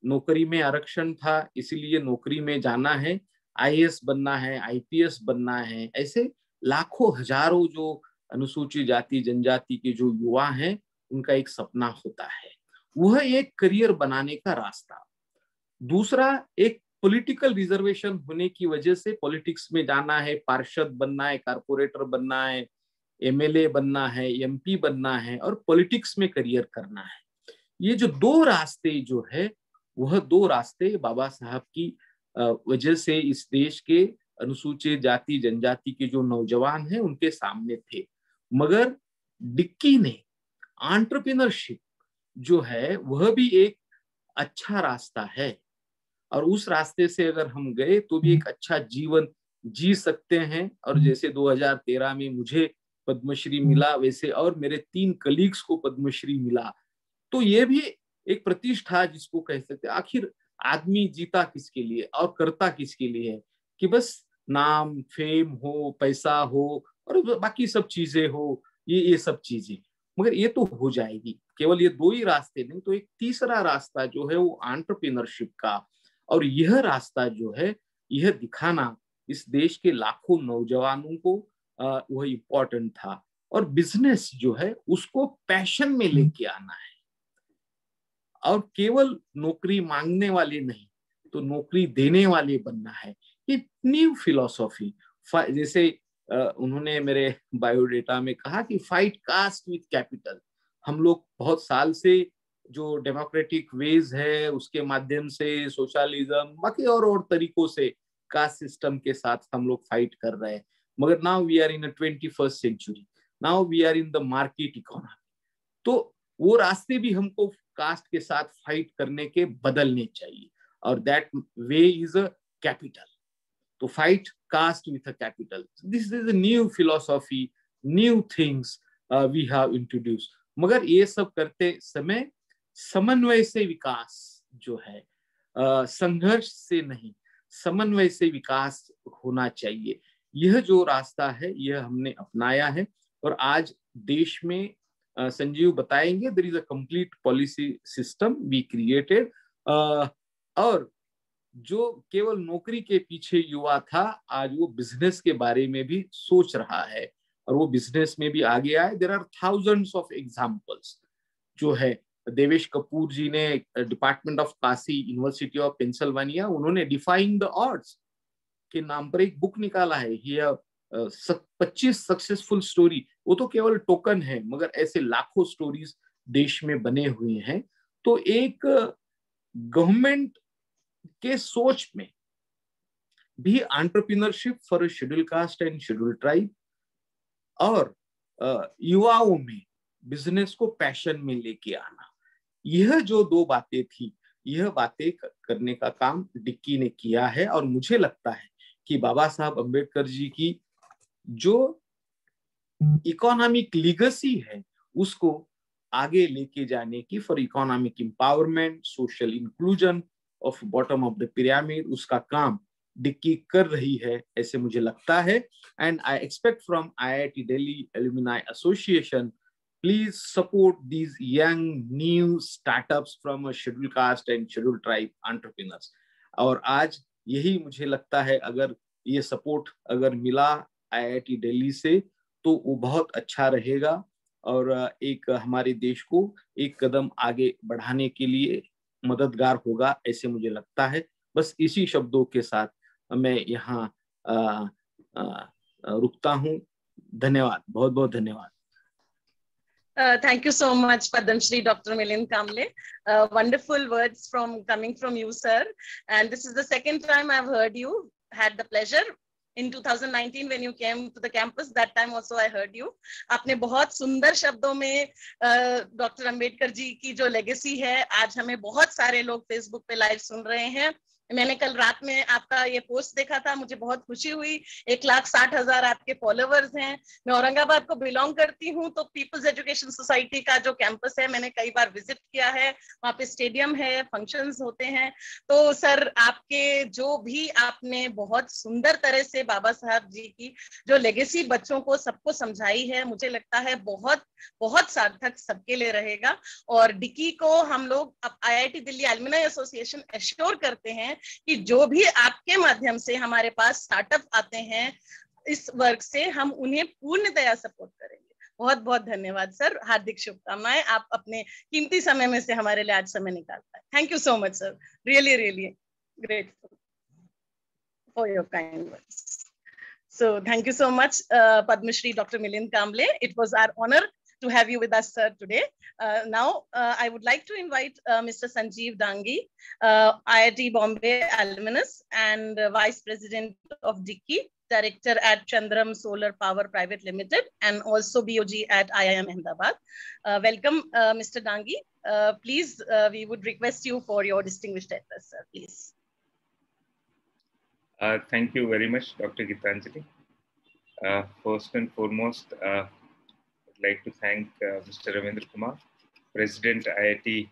B: नौकरी में आरक्षण था, इसीलिए नौकरी में जाना है, आईएएस बनना है, आईपीएस बनना है। ऐसे लाखों हजारों जो अनुसूचित जाति जनजाति के जो युवा हैं उनका एक सपना होता है, वह एक करियर बनाने का रास्ता। दूसरा, एक पॉलिटिकल रिजर्वेशन होने की वजह से पॉलिटिक्स में जाना है, पार्षद बनना है, कारपोरेटर बनना है, एमएलए बनना है, एमपी बनना है और पॉलिटिक्स में करियर करना है। ये जो दो रास्ते जो है, वह दो रास्ते बाबा साहब की वजह से इस देश के अनुसूचित जाति जनजाति के जो नौजवान हैं उनके सामने थे। मगर डिक्की ने एंटरप्रेन्योरशिप जो है वह भी एक अच्छा रास्ता है, और उस रास्ते से अगर हम गए तो भी एक अच्छा जीवन जी सकते हैं। और जैसे 2013 में मुझे पद्मश्री मिला, वैसे और मेरे 3 कलीग्स को पद्मश्री मिला, तो ये भी एक प्रतिष्ठा जिसको कह सकते हैं। आखिर आदमी जीता किसके लिए और करता किसके लिए है कि बस नाम फेम हो, पैसा हो और बाकी सब चीजें हो, ये सब चीजें। मगर ये तो हो जाएगी, केवल ये दो ही रास्ते नहीं, तो एक तीसरा रास्ता जो है वो एंटरप्रेन्योरशिप का, और यह रास्ता जो है यह दिखाना इस देश के लाखों नौजवानों को वह इम्पोर्टेंट था। और बिजनेस जो है उसको पैशन में लेके आना है, और केवल नौकरी मांगने वाले नहीं तो नौकरी देने वाले बनना है। ये न्यू फिलॉसफी, जैसे उन्होंने मेरे बायोडेटा में कहा कि फाइट कास्ट विथ कैपिटल। हम लोग बहुत साल से जो डेमोक्रेटिक वेज है उसके माध्यम से सोशलिज्म बाकी और तरीकों से कास्ट सिस्टम के साथ हम लोग फाइट कर रहे हैं, मगर now we are in 21st century, now we are in the market economy. तो वो रास्ते भी हमको कास्ट के साथ फाइट करने के बदलने चाहिए, और that way is a capital. तो fight caste with a capital, this is a new philosophy, new things we have introduce. मगर ये सब करते समय समन्वय से विकास जो है, संघर्ष से नहीं, समन्वय से विकास होना चाहिए। यह जो रास्ता है यह हमने अपनाया है, और आज देश में संजीव बताएंगे, there is a complete policy system we created. और जो केवल नौकरी के पीछे युवा था, आज वो बिजनेस के बारे में भी सोच रहा है और वो बिजनेस में भी आगे आए। There are thousands of examples जो है। देवेश कपूर जी ने department of Kashi, university of Pennsylvania, उन्होंने डिफाइंग द ऑड्स के नाम पर एक बुक निकाला है, 25 सक्सेसफुल स्टोरी। वो तो केवल टोकन है, मगर ऐसे लाखों स्टोरीज देश में बने हुए हैं। तो एक गवर्नमेंट के सोच में भी entrepreneurship for schedule caste and schedule tribe, और युवाओं में बिजनेस को पैशन में लेके आना, यह जो दो बातें थी, यह बातें करने का काम डिक्की ने किया है। और मुझे लगता है कि बाबा साहब अम्बेडकर जी की जो इकोनॉमिक लीगेसी है उसको आगे लेके जाने की, for economic empowerment, social inclusion of bottom of the pyramid, उसका काम डिक्की कर रही है, ऐसे मुझे लगता है। And I expect from IIT Delhi Alumni Association, please support these young new startups from a scheduled caste and scheduled tribe entrepreneurs. और आज यही मुझे लगता है, अगर ये सपोर्ट अगर मिला IIT दिल्ली से तो वो बहुत अच्छा रहेगा, और एक हमारे देश को एक कदम आगे बढ़ाने के लिए मददगार होगा, ऐसे मुझे लगता है। बस इसी शब्दों के साथ मैं यहाँ रुकता हूँ। धन्यवाद, बहुत बहुत धन्यवाद।
C: Thank you so much, Padam Shri Dr. Milind Kamble. Wonderful words coming from you, sir. And this is the second time I've heard you. Had the pleasure in 2019 when you came to the campus. That time also I heard you. आपने बहुत सुंदर शब्दों में doctor Ambedkar ji की जो legacy है, आज हमें बहुत सारे लोग फेसबुक पे लाइव सुन रहे हैं, मैंने कल रात में आपका ये पोस्ट देखा था, मुझे बहुत खुशी हुई। 1,60,000 आपके फॉलोवर्स हैं। मैं औरंगाबाद को बिलोंग करती हूँ, तो पीपल्स एजुकेशन सोसाइटी का जो कैंपस है मैंने कई बार विजिट किया है। वहाँ पे स्टेडियम है, फंक्शंस होते हैं। तो सर, आपके जो भी आपने बहुत सुंदर तरह से बाबा साहब जी की जो लेगेसी बच्चों को सबको समझाई है, मुझे लगता है बहुत बहुत सार्थक सबके लिए रहेगा। और डिकी को हम लोग अब IIT Delhi alumni association assure करते हैं कि जो भी आपके माध्यम से हमारे पास स्टार्टअप आते हैं इस वर्ग से, हम उन्हें पूर्णतया सपोर्ट करेंगे। बहुत बहुत धन्यवाद सर, हार्दिक शुभकामनाएं। आप अपने कीमती समय में से हमारे लिए आज समय निकाल पाए। Thank you so much sir, really really grateful for your kind words. So thank you so much, Padma Shri Dr. Milind Kamble. It was our honor to have you with us, sir, today. Now, I would like to invite Mr. Sanjeev Dangi, IIT Bombay alumnus and Vice President of Dicky, Director at Chandram Solar Power Private Limited, and also BOG at IIM Ahmedabad. Welcome, Mr. Dangi. Please, we would request you for your distinguished address, sir, please.
D: Thank you very much, Dr. Gitanjali. First and foremost, I'd like to thank Mr. Ravindra Kumar, President IIT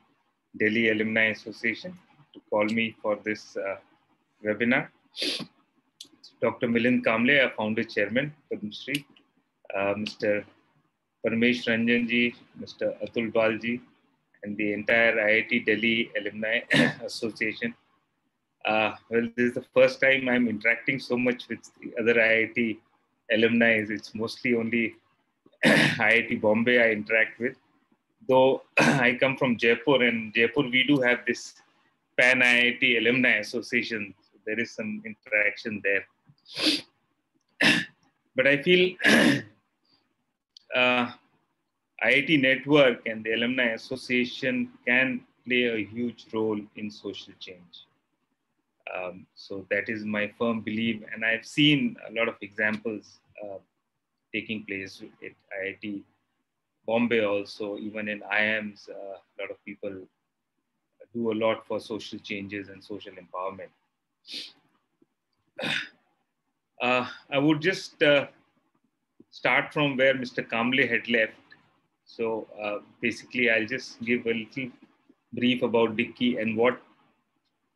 D: Delhi Alumni Association, to call me for this webinar. Dr. Milind Kamble, our founder chairman, Padma Shri, Mr. Parmesh Ranjan ji, Mr. Atul Dwal ji, and the entire IIT Delhi Alumni Association. Well, this is the first time I'm interacting so much with the other IIT alumni. It's mostly only IIT Bombay I interact with. Though I come from Jaipur, and Jaipur we do have this Pan IIT Alumni Association. So there is some interaction there. But I feel IIT Network and the Alumni Association can play a huge role in social change. So that is my firm belief, and I've seen a lot of examples taking place at IIT Bombay also. Even in IIMs, a lot of people do a lot for social changes and social empowerment. I would just start from where Mr. Kamble had left. So basically, I'll just give a little brief about Dicky and what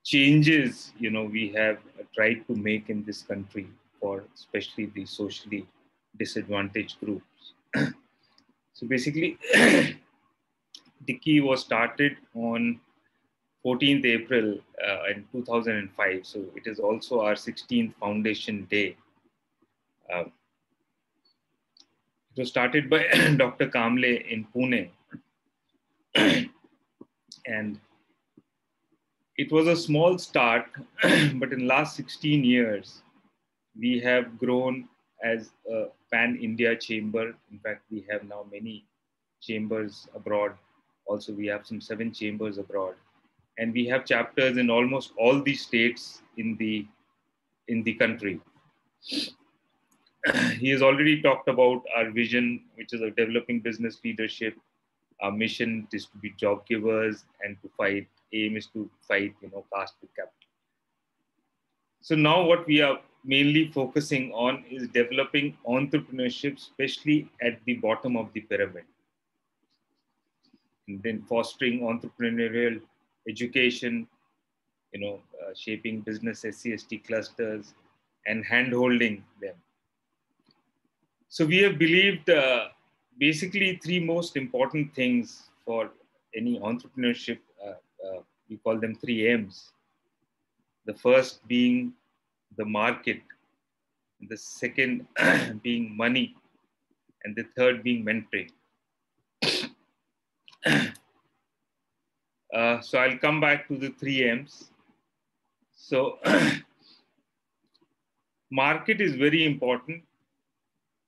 D: changes we have tried to make in this country for especially the socially disadvantaged groups. So basically, Dicky was started on 14th April in 2005. So it is also our 16th foundation day. It was started by Dr. Kamble in Pune. And it was a small start, but in the last 16 years, we have grown as a pan-India chamber. In fact, we have now many chambers abroad. Also, we have some 7 chambers abroad. And we have chapters in almost all the states in the country. He has already talked about our vision, which is of developing business leadership. Our mission is to be job givers and to fight. Aim is to fight, caste with capital. So now what we are mainly focusing on is developing entrepreneurship, especially at the bottom of the pyramid. And then fostering entrepreneurial education, shaping business SC/ST clusters and hand-holding them. So we have believed basically 3 most important things for any entrepreneurship. We call them 3 M's. The first being the market, the second being money, and the third being mentoring. So I'll come back to the 3 M's. So market is very important.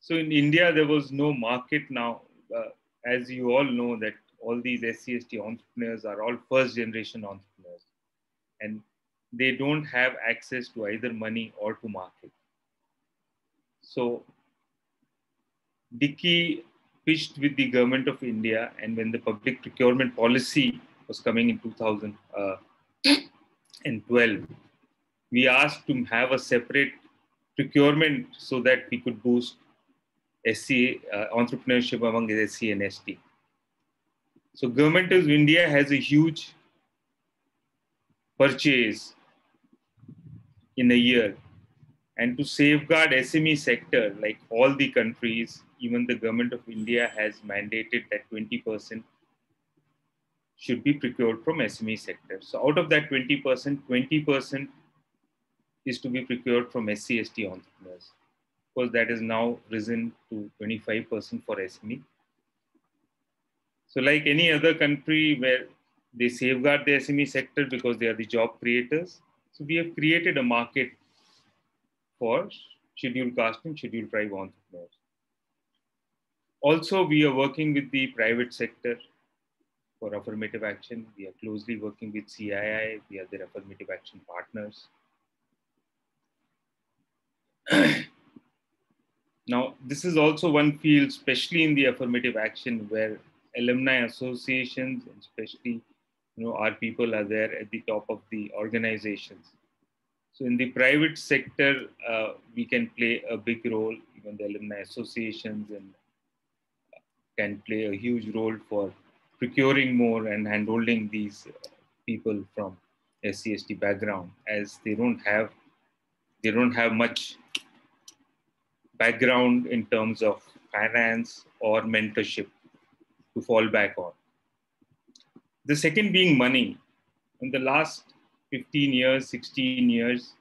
D: So in India, there was no market. Now, as you all know, that all these SC/ST entrepreneurs are all first generation entrepreneurs, and they don't have access to either money or to market. So Dicky pitched with the government of India, and when the public procurement policy was coming in 2012, we asked to have a separate procurement so that we could boost SC entrepreneurship among SC and ST. So Government of India has a huge purchase in a year, and to safeguard SME sector, like all the countries, even the Government of India has mandated that 20% should be procured from SME sector. So out of that 20%, 20% is to be procured from SC/ST entrepreneurs. Of course, that is now risen to 25% for SME. So like any other country where they safeguard the SME sector because they are the job creators, so we have created a market for scheduled caste and scheduled tribe entrepreneurs. Also, we are working with the private sector for affirmative action. We are closely working with CII. We are their affirmative action partners. Now, this is also one field, especially in the affirmative action, where alumni associations, and especially, our people are there at the top of the organizations. So in the private sector, we can play a big role. Even the alumni associations and can play a huge role for procuring more and handholding these people from SC/ST background, as they don't have much background in terms of finance or mentorship to fall back on. The second being money. In the last 15 years, 16 years,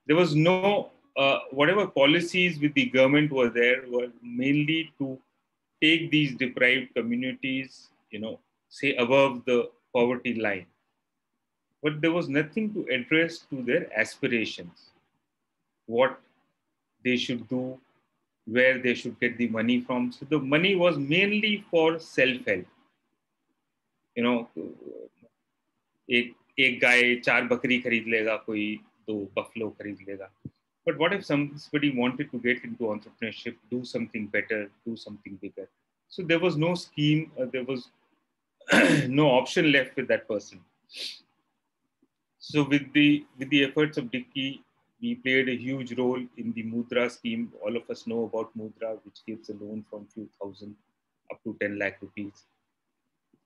D: there was no, whatever policies with the government were there were mainly to take these deprived communities, say above the poverty line. But there was nothing to address to their aspirations, what they should do, where they should get the money from. So the money was mainly for self-help. एक गाय 4 बकरी खरीद लेगा, कोई 2 buffalo खरीद लेगा. But what if somebody wanted to get into entrepreneurship, do something better, do something bigger? So there was no scheme, there was no option left with that person. So with the efforts of Dicky, we played a huge role in the Mudra scheme. All of us know about Mudra, which gives a loan from few thousand up to 10 lakh rupees.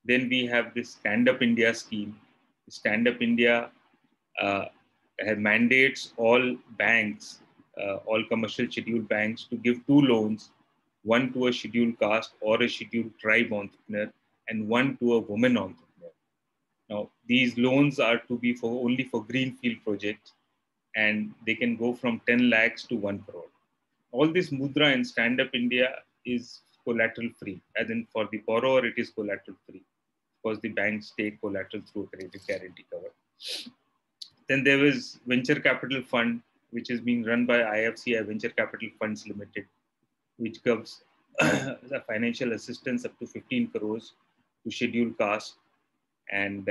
D: Then we have this Stand Up India scheme. Stand Up India mandates all banks, all commercial scheduled banks, to give 2 loans, one to a scheduled caste or a scheduled tribe entrepreneur, and one to a woman entrepreneur. Now, these loans are to be only for greenfield projects, and they can go from 10 lakhs to 1 crore. All this Mudra and Stand Up India is collateral free, as in for the borrower, it is collateral free, because the banks take collateral through a credit guarantee cover. Then there is Venture Capital Fund, which is being run by IFCI Venture Capital Funds Limited, which gives the financial assistance up to 15 crores to scheduled caste. And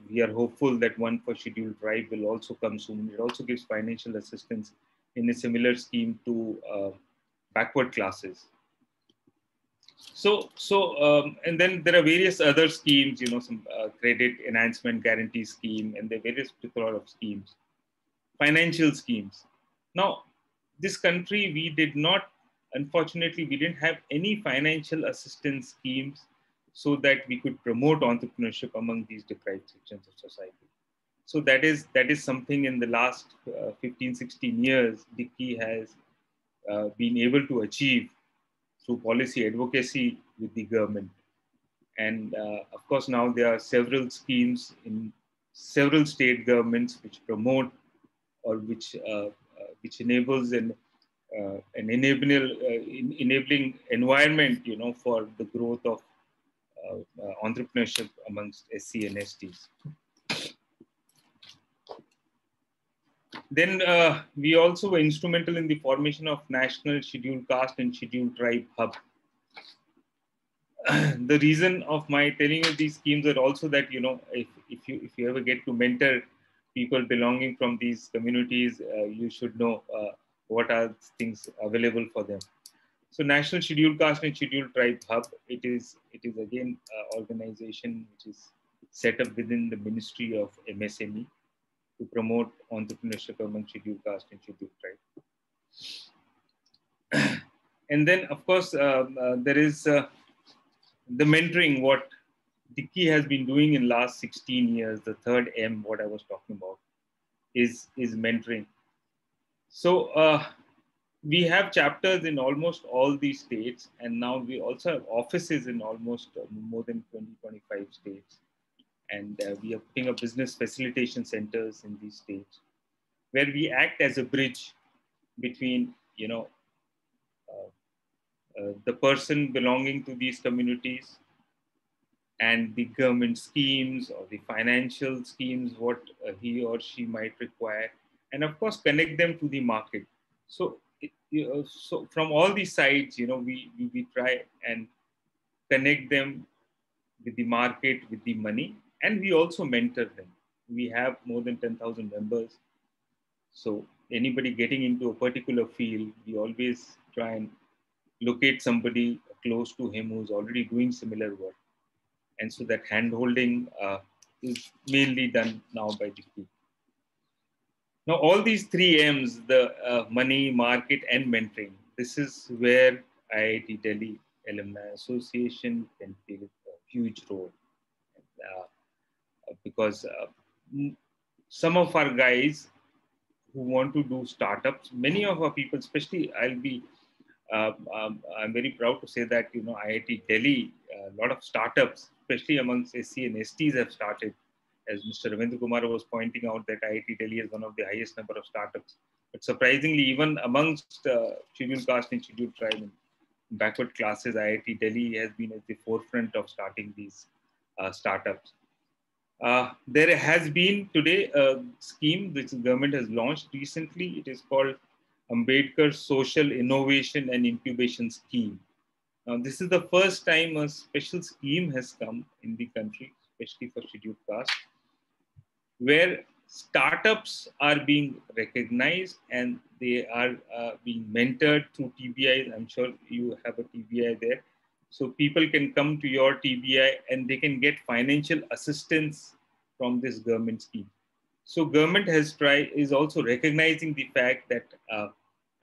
D: we are hopeful that one for scheduled tribe will also come soon. It also gives financial assistance in a similar scheme to backward classes. And then there are various other schemes, some credit enhancement guarantee scheme, and there are various plethora of schemes, financial schemes. Now, this country, unfortunately, we didn't have any financial assistance schemes so that we could promote entrepreneurship among these deprived sections of society. So that is something in the last 15, 16 years, Dicky has been able to achieve through policy advocacy with the government. And of course, now there are several schemes in several state governments which promote or which enables an enabling environment, for the growth of entrepreneurship amongst SC and STs. Then we also were instrumental in the formation of National Scheduled Caste and Scheduled Tribe Hub. The reason of my telling you these schemes are also that, if you ever get to mentor people belonging from these communities, you should know what are things available for them. So National Scheduled Caste and Scheduled Tribe Hub, it is again an organization which is set up within the Ministry of MSME. to promote entrepreneurship among scheduled caste and scheduled tribe. And then, of course, there is the mentoring, what Dicky has been doing in last 16 years, the third M, what I was talking about, is mentoring. So we have chapters in almost all these states, and now we also have offices in almost more than 20-25 states. And we are putting up business facilitation centers in these states, where we act as a bridge between, the person belonging to these communities and the government schemes or the financial schemes, what he or she might require, and of course connect them to the market. So, so from all these sides, we try and connect them with the market, with the money, and we also mentor them. We have more than 10,000 members. So anybody getting into a particular field, we always try and locate somebody close to him who's already doing similar work. And so that hand-holding is mainly done now by Dicky. Now, all these three M's, the money, market, and mentoring, this is where IIT Delhi Alumni Association can play a huge role. Because some of our guys who want to do startups, many of our people, especially I'm very proud to say that, IIT Delhi, a lot of startups, especially amongst SC and STs have started. As Mr. Ravindra Kumar was pointing out, that IIT Delhi is one of the highest number of startups. But surprisingly, even amongst scheduled caste and scheduled tribe and backward classes, IIT Delhi has been at the forefront of starting these startups. There has been today a scheme which the government has launched recently. It is called Ambedkar Social Innovation and Incubation Scheme. Now, this is the first time a special scheme has come in the country, especially for scheduled caste, where startups are being recognized and they are being mentored through TBIs. I'm sure you have a TBI there. So people can come to your TBI and they can get financial assistance from this government scheme. So government is also recognizing the fact that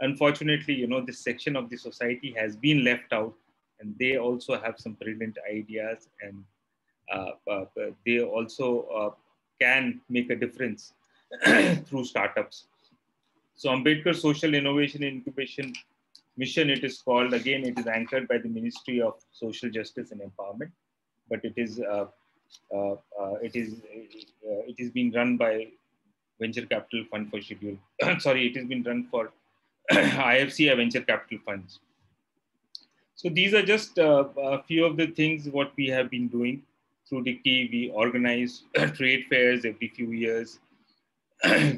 D: unfortunately, this section of the society has been left out, and they also have some brilliant ideas, and they also can make a difference through startups. So Ambedkar Social Innovation and Incubation Mission, it is called. Again, it is anchored by the Ministry of Social Justice and Empowerment, but it is being run by Venture Capital Fund for Scheduled. Sorry, it has been run for IFCI Venture Capital Funds. So these are just a few of the things what we have been doing through Dicky. We organize trade fairs every few years.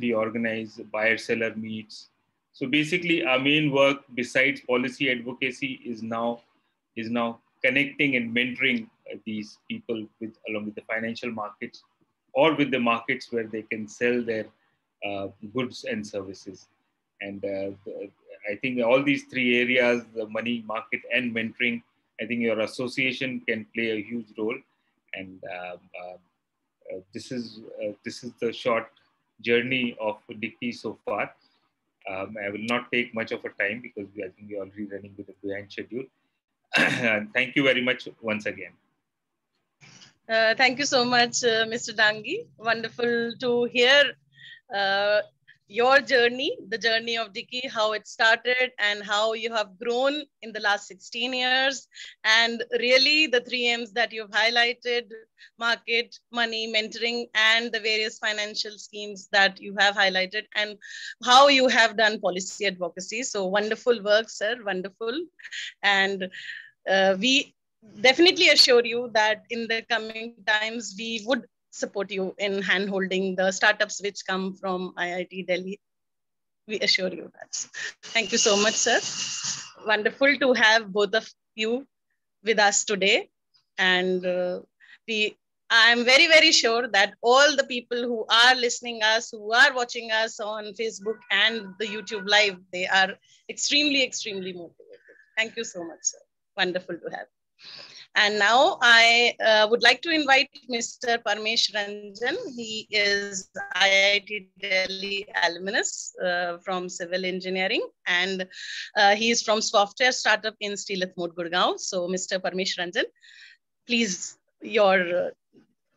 D: We organize buyer-seller meets. So basically, our main work, besides policy advocacy, is now connecting and mentoring these people along with the financial markets, or with the markets where they can sell their goods and services. And I think all these three areas, the money, market, and mentoring, I think your association can play a huge role. And this is the short journey of Dicky so far. I will not take much of a time because I think we're already running with a behind schedule. Thank you very much once again.
C: Thank you so much, Mr. Dangi. Wonderful to hear your journey, the journey of Dicky, how it started and how you have grown in the last 16 years. And really the 3 M's that you've highlighted, market, money, mentoring, and the various financial schemes that you have highlighted, and how you have done policy advocacy. So wonderful work, sir, wonderful. And we definitely assure you that in the coming times, we would support you in hand-holding the startups which come from IIT Delhi. We assure you that. Thank you so much, sir. Wonderful to have both of you with us today. And I'm very, very sure that all the people who are listening us, who are watching us on Facebook and the YouTube Live, they are extremely, extremely motivated. Thank you so much, sir. Wonderful to have. And now I would like to invite Mr. Parmesh Ranjan. He is IIT Delhi alumnus from civil engineering, and he is from software startup in Steelith Mode, Gurgaon. So Mr. Parmesh Ranjan, please, your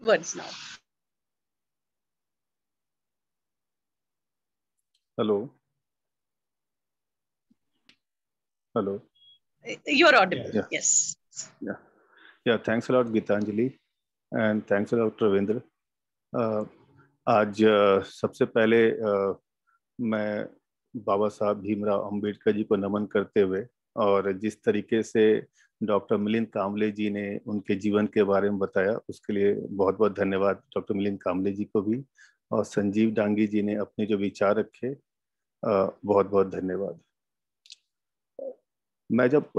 C: words now.
E: Hello. Hello.
C: You're audible.
E: Yeah.
C: Yes.
E: Yeah. Thanks a lot, Gitanjali, and thanks a lot, Ravindra. आज सबसे पहले मैं बाबा साहब भीमराव अंबेडकर जी को नमन करते हुए और जिस तरीके से डॉक्टर मिलिंद कांबले जी ने उनके जीवन के बारे में बताया उसके लिए बहुत बहुत धन्यवाद डॉक्टर मिलिंद कांबले जी को भी, और संजीव डांगी जी ने अपने जो विचार रखे, बहुत बहुत धन्यवाद। मैं जब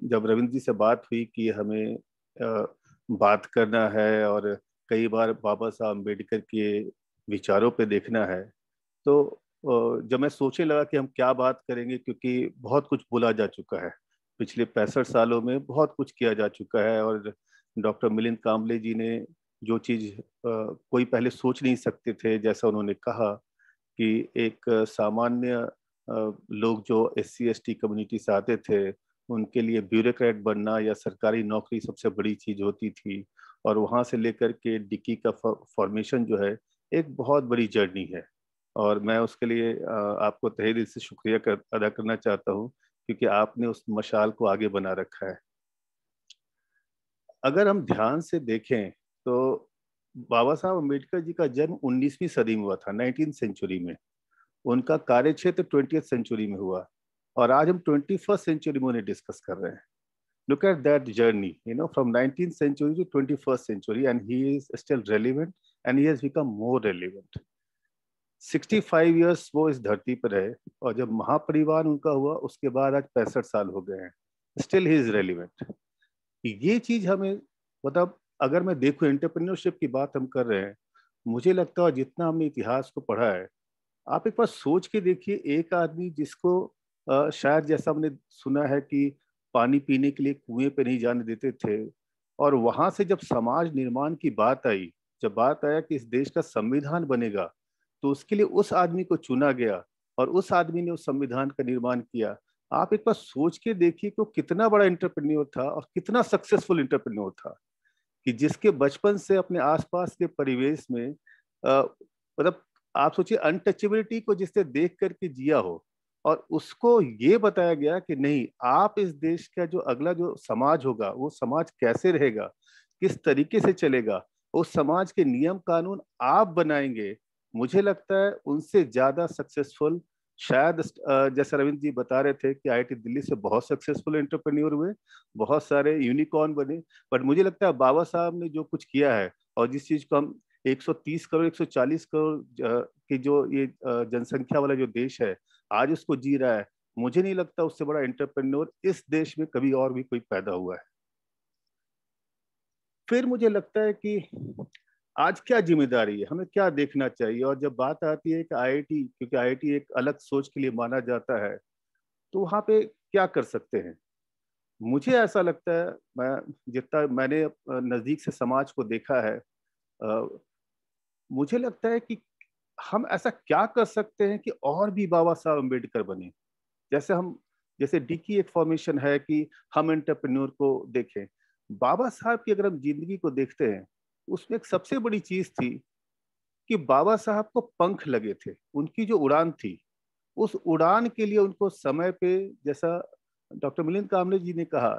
E: रविंद्र जी से बात हुई कि हमें बात करना है और कई बार बाबा साहब अम्बेडकर के विचारों पे देखना है, तो जब मैं सोचने लगा कि हम क्या बात करेंगे, क्योंकि बहुत कुछ बोला जा चुका है, पिछले 65 सालों में बहुत कुछ किया जा चुका है, और डॉक्टर मिलिंद कांबले जी ने जो चीज़ कोई पहले सोच नहीं सकते थे, जैसा उन्होंने कहा कि एक सामान्य लोग जो SC ST कम्युनिटी से आते थे उनके लिए ब्यूरोक्रेट बनना या सरकारी नौकरी सबसे बड़ी चीज़ होती थी, और वहाँ से लेकर के डिकी का फॉर्मेशन जो है एक बहुत बड़ी जर्नी है, और मैं उसके लिए आपको तहे दिल से शुक्रिया अदा करना चाहता हूँ, क्योंकि आपने उस मशाल को आगे बना रखा है। अगर हम ध्यान से देखें तो बाबा साहब अम्बेडकर जी का जन्म 19वीं सदी में हुआ था, 19th सेंचुरी में। उनका कार्यक्षेत्र 20th सेंचुरी में हुआ, और आज हम 21st सेंचुरी में उन्हें डिस्कस कर रहे हैं। Look at that journey, from 19th century to 21st century, and he is still relevant, and he has become more relevant. 65 years वो इस धरती पर है, और जब महापरिवार उनका हुआ उसके बाद आज 65 साल हो गए हैं, still he is relevant. ये चीज हमें मतलब अगर मैं देखूं, एंटरप्रेन्योरशिप की बात हम कर रहे हैं, मुझे लगता है जितना हमने इतिहास को पढ़ा है, आप एक बार सोच के देखिए, एक आदमी जिसको शायद जैसा हमने सुना है कि पानी पीने के लिए कुएं पे नहीं जाने देते थे, और वहां से जब समाज निर्माण की बात आई, जब बात आया कि इस देश का संविधान बनेगा, तो उसके लिए उस आदमी को चुना गया और उस आदमी ने उस संविधान का निर्माण किया। आप एक बार सोच के देखिए कि वो कितना बड़ा एंटरप्रेन्योर था और कितना सक्सेसफुल एंटरप्रेन्योर था, कि जिसके बचपन से अपने आसपास के परिवेश में मतलब आप सोचिए अनटचेबिलिटी को जिसने देख करके जिया हो, और उसको ये बताया गया कि नहीं, आप इस देश का जो अगला जो समाज होगा वो समाज कैसे रहेगा, किस तरीके से चलेगा, उस समाज के नियम कानून आप बनाएंगे। मुझे लगता है उनसे ज्यादा सक्सेसफुल शायद जैसा रविंद्र जी बता रहे थे कि IIT दिल्ली से बहुत सक्सेसफुल एंटरप्रेन्योर हुए, बहुत सारे यूनिकॉर्न बने, बट मुझे लगता है बाबा साहब ने जो कुछ किया है और जिस चीज को हम 130 करोड़ 140 करोड़ की जो ये जनसंख्या वाला जो देश है आज उसको जी रहा है, मुझे नहीं लगता उससे बड़ा एंटरप्रेन्योर इस देश में कभी और भी कोई पैदा हुआ है। फिर मुझे लगता है कि आज क्या जिम्मेदारी है, हमें क्या देखना चाहिए, और जब बात आती है कि IIT, क्योंकि IIT एक अलग सोच के लिए माना जाता है, तो वहाँ पे क्या कर सकते हैं। मुझे ऐसा लगता है, मैं जितना मैंने नजदीक से समाज को देखा है, मुझे लगता है कि हम ऐसा क्या कर सकते हैं कि और भी बाबा साहब अम्बेडकर बने। जैसे डिकी एक फॉर्मेशन है कि हम एंटरप्रेन्योर को देखें। बाबा साहब की अगर हम जिंदगी को देखते हैं, उसमें एक सबसे बड़ी चीज थी कि बाबा साहब को पंख लगे थे, उनकी जो उड़ान थी, उस उड़ान के लिए उनको समय पे, जैसा डॉक्टर मिलिंद कांबले जी ने कहा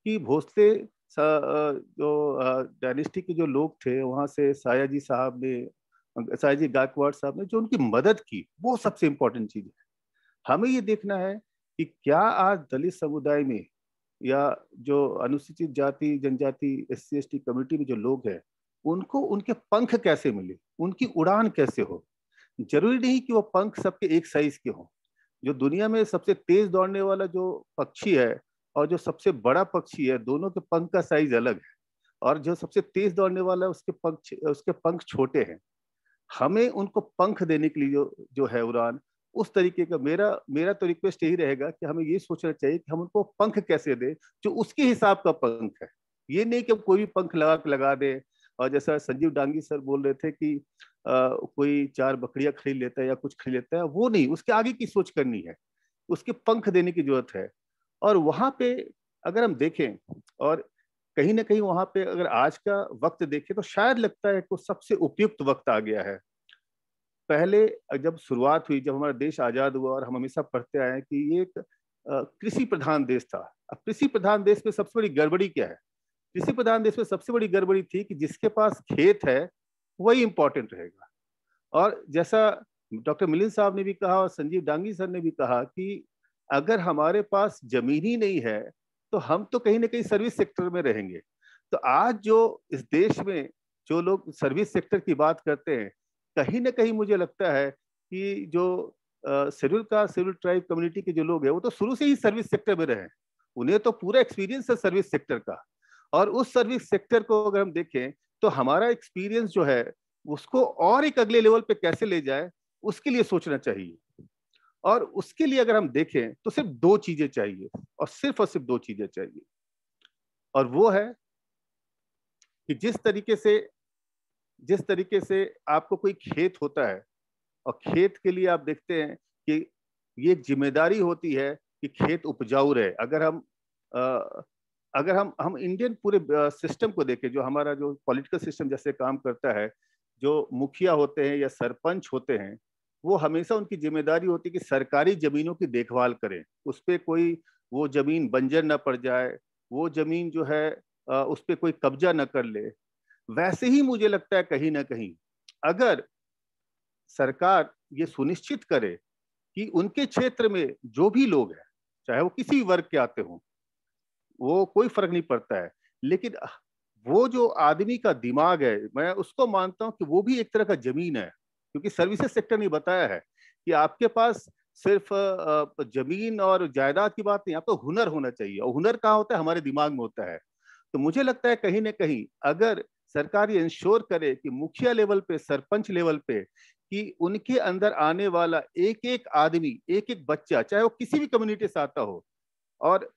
E: कि भोसले जो डायनेस्टी के जो लोग थे, वहां से सायाजी गायकवाड़ साहब ने जो उनकी मदद की, वो सबसे इम्पोर्टेंट चीज है। हमें ये देखना है कि क्या आज दलित समुदाय में या जो अनुसूचित जाति जनजाति SC ST कम्युनिटी में जो लोग हैं, उनको उनके पंख कैसे मिले, उनकी उड़ान कैसे हो। जरूरी नहीं कि वो पंख सबके एक साइज के हों। जो दुनिया में सबसे तेज दौड़ने वाला जो पक्षी है और जो सबसे बड़ा पक्षी है, दोनों के पंख का साइज अलग है, और जो सबसे तेज दौड़ने वाला है उसके पंख छोटे हैं। हमें उनको पंख देने के लिए जो है उड़ान, उस तरीके का मेरा तो रिक्वेस्ट यही रहेगा कि हमें ये सोचना चाहिए कि हम उनको पंख कैसे दें जो उसके हिसाब का पंख है। ये नहीं कि हम कोई भी पंख लगा दे। और जैसा संजीव डांगी सर बोल रहे थे कि कोई 4 बकरियां खरीद लेता है या कुछ खरीद लेता है, वो नहीं, उसके आगे की सोच करनी है, उसके पंख देने की जरूरत है। और वहां पे अगर हम देखें, और कहीं ना कहीं वहां पे अगर आज का वक्त देखें, तो शायद लगता है कि सबसे उपयुक्त वक्त आ गया है। पहले जब शुरुआत हुई, जब हमारा देश आजाद हुआ, और हम हमेशा पढ़ते आए हैं कि ये एक कृषि प्रधान देश था। अब कृषि प्रधान देश में सबसे बड़ी गड़बड़ी क्या है? कृषि प्रधान देश में सबसे बड़ी गड़बड़ी थी कि जिसके पास खेत है वही इंपॉर्टेंट रहेगा। और जैसा डॉक्टर मिलिंद साहब ने भी कहा और संजीव डांगी सर ने भी कहा कि अगर हमारे पास जमीन ही नहीं है तो हम तो कहीं ना कहीं सर्विस सेक्टर में रहेंगे। तो आज जो इस देश में जो लोग सर्विस सेक्टर की बात करते हैं, कहीं ना कहीं मुझे लगता है कि जो schedule caste schedule tribe community के जो लोग हैं वो तो शुरू से ही सर्विस सेक्टर में रहे, उन्हें तो पूरा एक्सपीरियंस है सर्विस सेक्टर का। और उस सर्विस सेक्टर को अगर हम देखें तो हमारा एक्सपीरियंस जो है उसको और एक अगले लेवल पे कैसे ले जाए, उसके लिए सोचना चाहिए। और उसके लिए अगर हम देखें तो सिर्फ 2 चीजें चाहिए, और सिर्फ 2 चीजें चाहिए। और वो है कि जिस तरीके से आपको कोई खेत होता है, और खेत के लिए आप देखते हैं कि ये जिम्मेदारी होती है कि खेत उपजाऊ रहे। अगर हम इंडियन पूरे सिस्टम को देखें, जो हमारा जो पॉलिटिकल सिस्टम जैसे काम करता है, जो मुखिया होते हैं या सरपंच होते हैं, वो हमेशा उनकी जिम्मेदारी होती है कि सरकारी जमीनों की देखभाल करें, उस पर कोई वो जमीन बंजर ना पड़ जाए, वो जमीन जो है उस पर कोई कब्जा न कर ले। वैसे ही मुझे लगता है कहीं ना कहीं अगर सरकार ये सुनिश्चित करे कि उनके क्षेत्र में जो भी लोग हैं, चाहे वो किसी वर्ग के आते हों, वो कोई फर्क नहीं पड़ता है, लेकिन वो जो आदमी का दिमाग है, मैं उसको मानता हूं कि वो भी एक तरह का जमीन है। क्योंकि सर्विसेज सेक्टर ने बताया है कि आपके पास सिर्फ जमीन और जायदाद की बात नहीं, आपको हुनर होना चाहिए, और हुनर कहाँ होता है? हमारे दिमाग में होता है। तो मुझे लगता है कहीं ना कहीं अगर सरकार ये इंश्योर करे कि मुखिया लेवल पे, सरपंच लेवल पे, कि उनके अंदर आने वाला एक एक आदमी, एक एक बच्चा, चाहे वो किसी भी कम्युनिटी से आता हो, और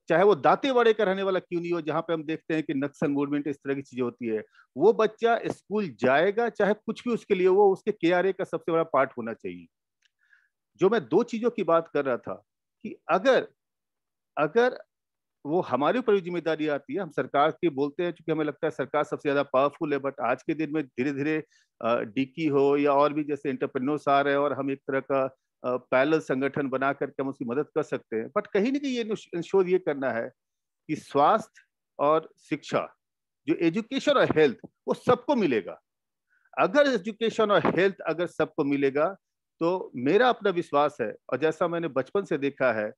E: चाहे वो दांतेवाड़े का रहने वाला क्यों नहीं हो, जहां पे हम देखते हैं कि नक्सल मूवमेंट इस तरह की चीजें होती है, वो बच्चा स्कूल जाएगा, चाहे कुछ भी उसके लिए, वो उसके केआरए का सबसे बड़ा पार्ट होना चाहिए। जो मैं 2 चीजों की बात कर रहा था कि अगर अगर वो हमारे ऊपर जिम्मेदारी आती है, हम सरकार की बोलते हैं क्योंकि हमें लगता है सरकार सबसे ज्यादा पावरफुल है, बट आज के दिन में धीरे धीरे डिकी हो या और भी जैसे एंटरप्रेन्योर्स आ रहे हैं, और हम एक तरह का पैरेलल संगठन बना करके हम उसकी मदद कर सकते हैं। बट कहीं ना कहीं ये इंश्योर ये करना है कि स्वास्थ्य और शिक्षा, जो एजुकेशन और हेल्थ, वो सबको मिलेगा। अगर एजुकेशन और हेल्थ अगर सबको मिलेगा तो मेरा अपना विश्वास है, और जैसा मैंने बचपन से देखा है